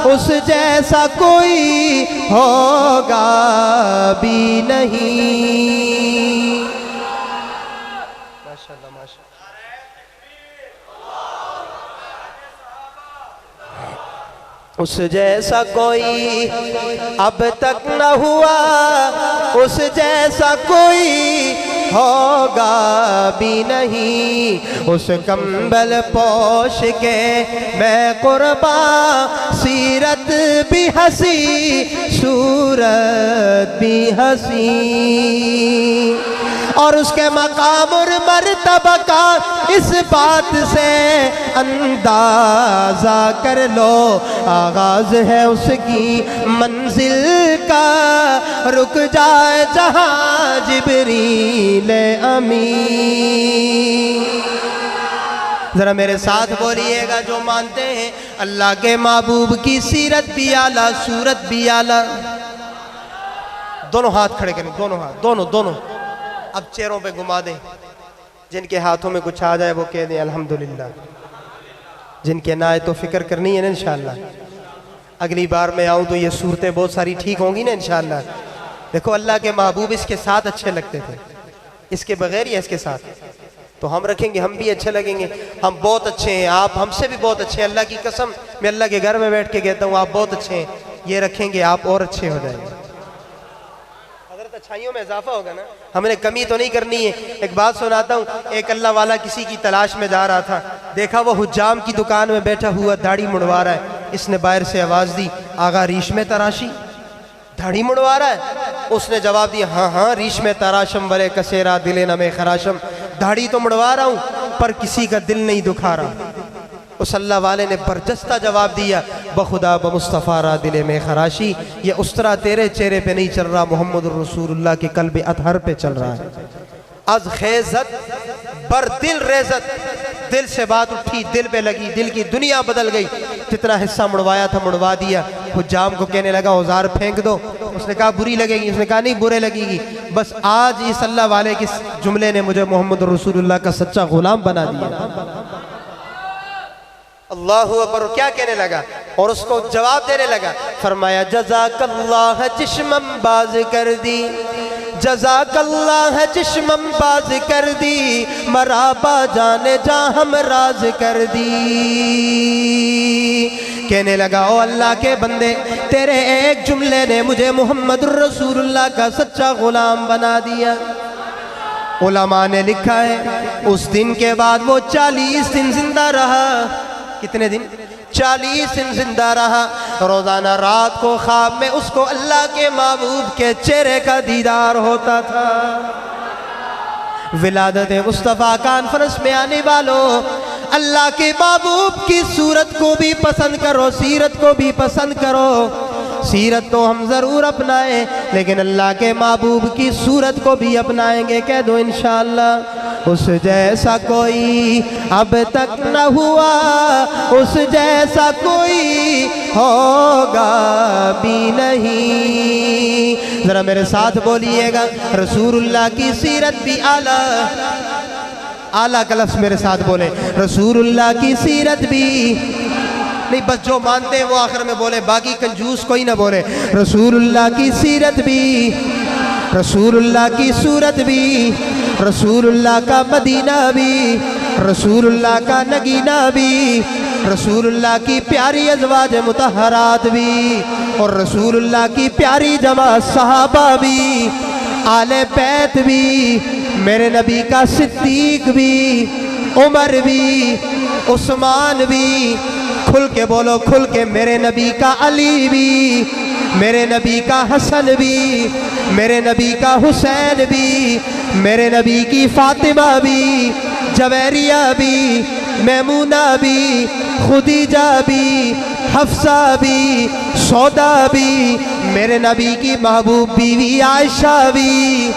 اس جیسا کوئی ہوگا بھی نہیں۔ ماشاءاللہ ماشاءاللہ۔ اس جیسا کوئی اب تک نہ ہوا، اس جیسا کوئی ہوگا بھی نہیں۔ اس کمبل پوش کے میں قربان، سیرت بھی ہنسی، صورت بھی ہنسی، اور اس کے مقام اور مرتبہ کا اس بات سے اندازہ کر لو، آغاز ہے اس کی منزل کا، رک جائے جہاں جبریل امین۔ ذرا میرے ساتھ بولیے گا جو مانتے ہیں اللہ کے محبوب کی سیرت بھی اعلیٰ، صورت بھی اعلیٰ۔ دونوں ہاتھ کھڑے کریں، دونوں ہاتھ، دونوں۔ اب چہروں پہ گھما دیں، جن کے ہاتھوں میں کچھ آ جائے وہ کہہ دیں الحمدللہ، جن کے نہ آئے تو فکر کرنی ہے نا انشاءاللہ۔ اگلی بار میں آؤں تو یہ صورتیں بہت ساری ٹھیک ہوں گی نا انشاءاللہ۔ دیکھو اللہ کے محبوب اس کے ساتھ اچھے لگتے تھے، اس کے بغیر یا اس کے ساتھ؟ تو ہم رکھیں گے، ہم بھی اچھے لگیں گے۔ ہم بہت اچھے ہیں، آپ ہم سے بھی بہت اچھے ہیں، اللہ کی قسم میں اللہ کے گھر میں بیٹھ کے کہتا ہوں آپ بہت اچھے ہیں۔ یہ رکھیں گے آپ اور اچھے ہو جائیں گے، حضرت اچھائیوں میں اضافہ ہوگا نا، ہم نے کمی تو نہیں کرنی ہے۔ ایک بات سناتا ہوں، ایک اللہ والا کسی کی تلاش میں جا رہا تھا، دیکھا وہ حجام کی دکان میں بیٹھا ہوا داڑھی مڑوا رہا ہے۔ اس نے باہر سے آواز دی، آغا ریش میں تراشی، داڑھی مڑوا رہا ہے؟ اس نے جواب دیا ہاں ہاں ریش میں تراشم ولے کسیرا دل نمے خراشم، داڑھی تو مڑوا رہا ہوں پر کسی کا دل نہیں دکھا رہا۔ اس اللہ والے نے برجستہ جواب دیا بخدا بمصطفیٰ را دل میں خراشی، یہ اسطرہ تیرے چہرے پہ نہیں چل رہا، محمد الرسول اللہ کے قلب اطہر پہ چل رہا ہے۔ از خیزت بر دل ریزت، دل سے بات اٹھی دل پہ لگی، دل کی دنیا بدل گئی، جتنا حصہ مڑوایا تھا مڑوا دیا۔ حجام کو کہنے لگا اوزار پھینک دو، اس نے کہا بری لگے گی، اس نے کہا نہیں برے لگے گی، بس آج اس اللہ والے کے جملے نے مجھے محمد الرسول اللہ کا سچا غلام بنا دیا۔ اللہ اکبر، کیا کہنے لگا اور اس کو جواب دینے لگا، فرمایا جزاک اللہ چشمم باز کر دی، جزاک اللہ چشمم باز کر دی، مرابا جانے جا ہم راز کر دی۔ کہنے لگا او اللہ کے بندے، تیرے ایک جملے نے مجھے محمد الرسول اللہ کا سچا غلام بنا دیا۔ علماء نے لکھا ہے اس دن کے بعد وہ 40 دن زندہ رہا۔ کتنے دن؟ 40 دن زندہ رہا۔ روزانہ رات کو خواب میں اس کو اللہ کے محبوب کے چہرے کا دیدار ہوتا تھا۔ ولادت مصطفیٰ کانفرنس میں آنے والوں، اللہ کے محبوب کی صورت کو بھی پسند کرو، سیرت کو بھی پسند کرو۔ سیرت تو ہم ضرور اپنائیں لیکن اللہ کے محبوب کی صورت کو بھی اپنائیں گے۔ کہہ دو انشاءاللہ۔ اس جیسا کوئی اب تک نہ ہوا، اس جیسا کوئی ہوگا بھی نہیں۔ ذرا میرے ساتھ بولیے گا، رسول اللہ کی سیرت بھی اعلیٰ، اعلیٰ کا لفظ میرے ساتھ بولے، رسول اللہ کی سیرت بھی نہیں، بس جو مانتے ہیں وہ آخر میں بولے، باقی کنجوس کوئی نہ بولے۔ رسول اللہ کی سیرت بھی، رسول اللہ کی صورت بھی، رسول اللہ کا مدینہ بھی، رسول اللہ کا نگینہ بھی، رسول اللہ کی پیاری ازواج مطہرات بھی، اور رسول اللہ کی پیاری جماعت صحابہ بھی، آل بیت بھی، میرے نبی کا صدیق بھی، عمر بھی، عثمان بھی، کھل کے بولو کھل کے، میرے نبی کا علی بھی، میرے نبی کا حسن بھی، میرے نبی کا حسین بھی، میرے نبی کی فاطمہ بھی، جویریہ بھی، میمونہ بھی، خدیجہ بھی، حفصہ بھی، سودا بھی، میرے نبی کی محبوب بیوی عائشہ بھی،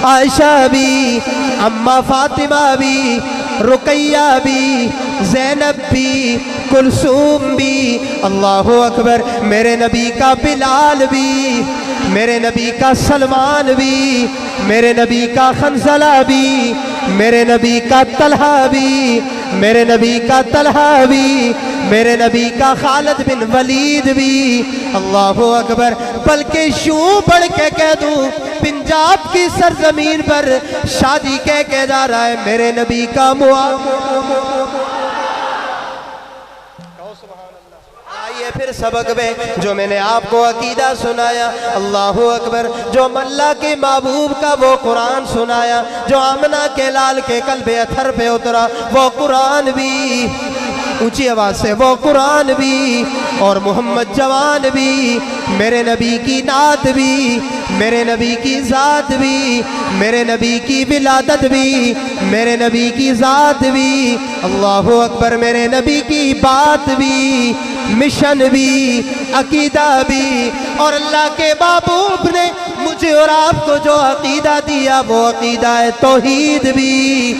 عائشہ بھی، اماں فاطمہ بھی، رقیہ بھی، زینب بھی، کلثوم بھی، اللہ اکبر، میرے نبی کا بلال بھی، میرے نبی کا سلمان بھی، میرے نبی کا حنظلہ بھی، میرے نبی کا طلحہ بھی، میرے نبی کا طلحہ بھی، میرے نبی کا خالد بن ولید بھی، اللہ اکبر، بلکہ یوں بڑھ کے کہہ دوں پنجاب کی سرزمین پر شادی کہہ کے جا رہا ہے میرے نبی کا آئیے پھر سبق میں جو میں نے آپ کو عقیدہ سنایا، اللہ اکبر، جو اللہ کے محبوب کا وہ قرآن سنایا، جو آمنہ کے لال کے قلب اطہر پہ اترا وہ قرآن بھی، اونچی آواز سے وہ قرآن بھی، اور محمد جوان بھی، میرے نبی کی نعت بھی، میرے نبی کی ذات بھی، میرے نبی کی ولادت بھی، میرے نبی کی ذات بھی، اللہ اکبر، میرے نبی کی بات بھی، مشن بھی، عقیدہ بھی، اور اللہ کے محبوب نے مجھے اور آپ کو جو عقیدہ دیا وہ عقیدہ ہے توحید بھی،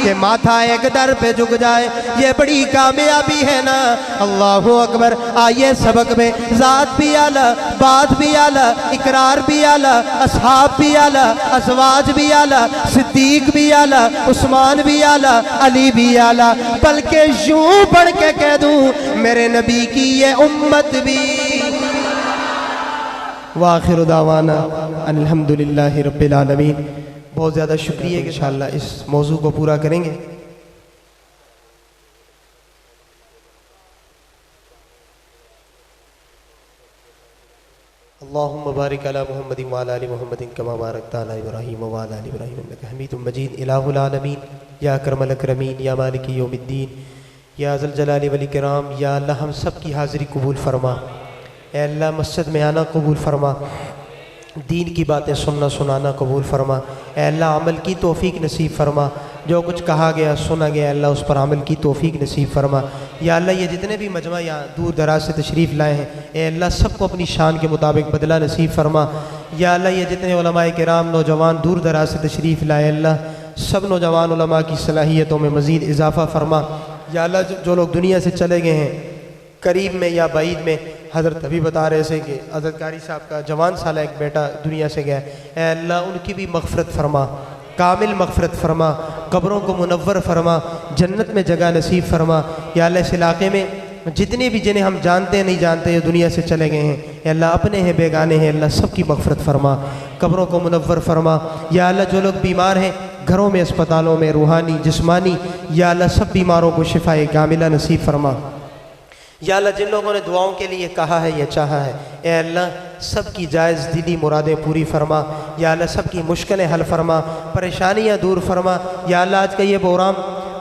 کہ ماتھا ایک در پہ جھک جائے، یہ بڑی کامیابی ہے نا۔ اللہ اکبر، آئیے سبق میں ذات بھی اعلیٰ، بات بھی اعلیٰ، اقرار بھی اعلیٰ، اصحاب بھی اعلیٰ، ازواج بھی اعلیٰ، صدیق بھی اعلیٰ، عثمان بھی اعلیٰ، علی بھی اعلیٰ، بلکہ یوں بڑھ کے کہہ دوں میرے نبی کی یہ امت بھی۔ وآخر دعوانا ان الحمدللہ رب العالمین۔ بہت زیادہ شکریہ کہ انشاءاللہ اس موضوع کو پورا کریں گے۔ اللہم بارک علی محمد وعلی آل محمد کما بارکت علی ابراہیم وعلی آل ابراہیم انک حمید مجید۔ الہ العالمین، یا اکرم الاکرمین، یا مالک یوم الدین، یا ذی الجلال والاکرام، یا اللہ ہم سب کی حاضری قبول فرما۔ اے اللہ مسجد میں آنا قبول فرما، دین کی باتیں سننا سنانا قبول فرما۔ اے اللہ عمل کی توفیق نصیب فرما، جو کچھ کہا گیا سنا گیا اللہ اس پر عمل کی توفیق نصیب فرما۔ یا اللہ یہ جتنے بھی مجمع یہاں دور دراز سے تشریف لائے ہیں اے اللہ سب کو اپنی شان کے مطابق بدلہ نصیب فرما۔ یا اللہ یہ جتنے علماء کرام نوجوان دور دراز سے تشریف لائے اللہ سب نوجوان علماء کی صلاحیتوں میں مزید اضافہ فرما۔ یا اللہ جو لوگ دنیا سے چلے گئے ہیں قریب میں یا بعید میں، حضرت ابھی بتا رہے تھے کہ حضرت قاری صاحب کا جوان سالہ ایک بیٹا دنیا سے گیا، اے اللہ ان کی بھی مغفرت فرما، کامل مغفرت فرما، قبروں کو منور فرما، جنت میں جگہ نصیب فرما۔ یا اللہ اس علاقے میں جتنے بھی جنہیں ہم جانتے ہیں نہیں جانتے یہ دنیا سے چلے گئے ہیں اے اللہ اپنے ہیں بیگانے ہیں اللہ سب کی مغفرت فرما، قبروں کو منور فرما۔ یا اللہ جو لوگ بیمار ہیں گھروں میں اسپتالوں میں روحانی جسمانی یا اللہ سب بیماروں کو شفائے کاملہ نصیب فرما۔ یا اللہ جن لوگوں نے دعاؤں کے لیے کہا ہے یا چاہا ہے اے اللہ سب کی جائز دلی مرادیں پوری فرما۔ یا اللہ سب کی مشکلیں حل فرما، پریشانیاں دور فرما۔ یا اللہ آج کا یہ پروگرام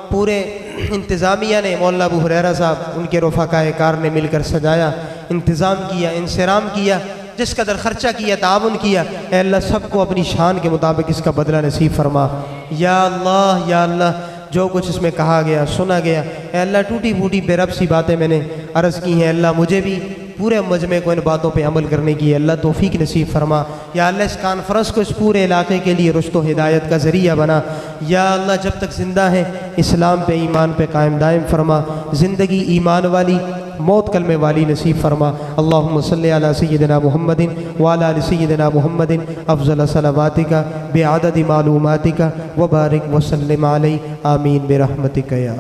پورے انتظامیہ نے مولانا ابو ہریرہ صاحب ان کے رفقائے کار نے مل کر سجایا، انتظام کیا، انصرام کیا، جس قدر خرچہ کیا تعاون کیا اے اللہ سب کو اپنی شان کے مطابق اس کا بدلہ نصیب فرما۔ یا اللہ جو کچھ اس میں کہا گیا سنا گیا اے اللہ ٹوٹی پھوٹی بے رب سی باتیں میں نے عرض کی ہیں اللہ مجھے بھی پورے مجمع کو ان باتوں پہ عمل کرنے کی اللہ توفیق نصیب فرما۔ یا اللہ اس کانفرنس کو اس پورے علاقے کے لیے رشد و ہدایت کا ذریعہ بنا۔ یا اللہ جب تک زندہ ہیں اسلام پہ ایمان پہ قائم دائم فرما، زندگی ایمان والی موت کلمے والی نصیب فرما۔ اللہم صلی علی سیدنا محمد وعلی آل سیدنا محمد افضل صلواتک بعدد معلوماتک وبارک وسلم علیہ آمین برحمتک یا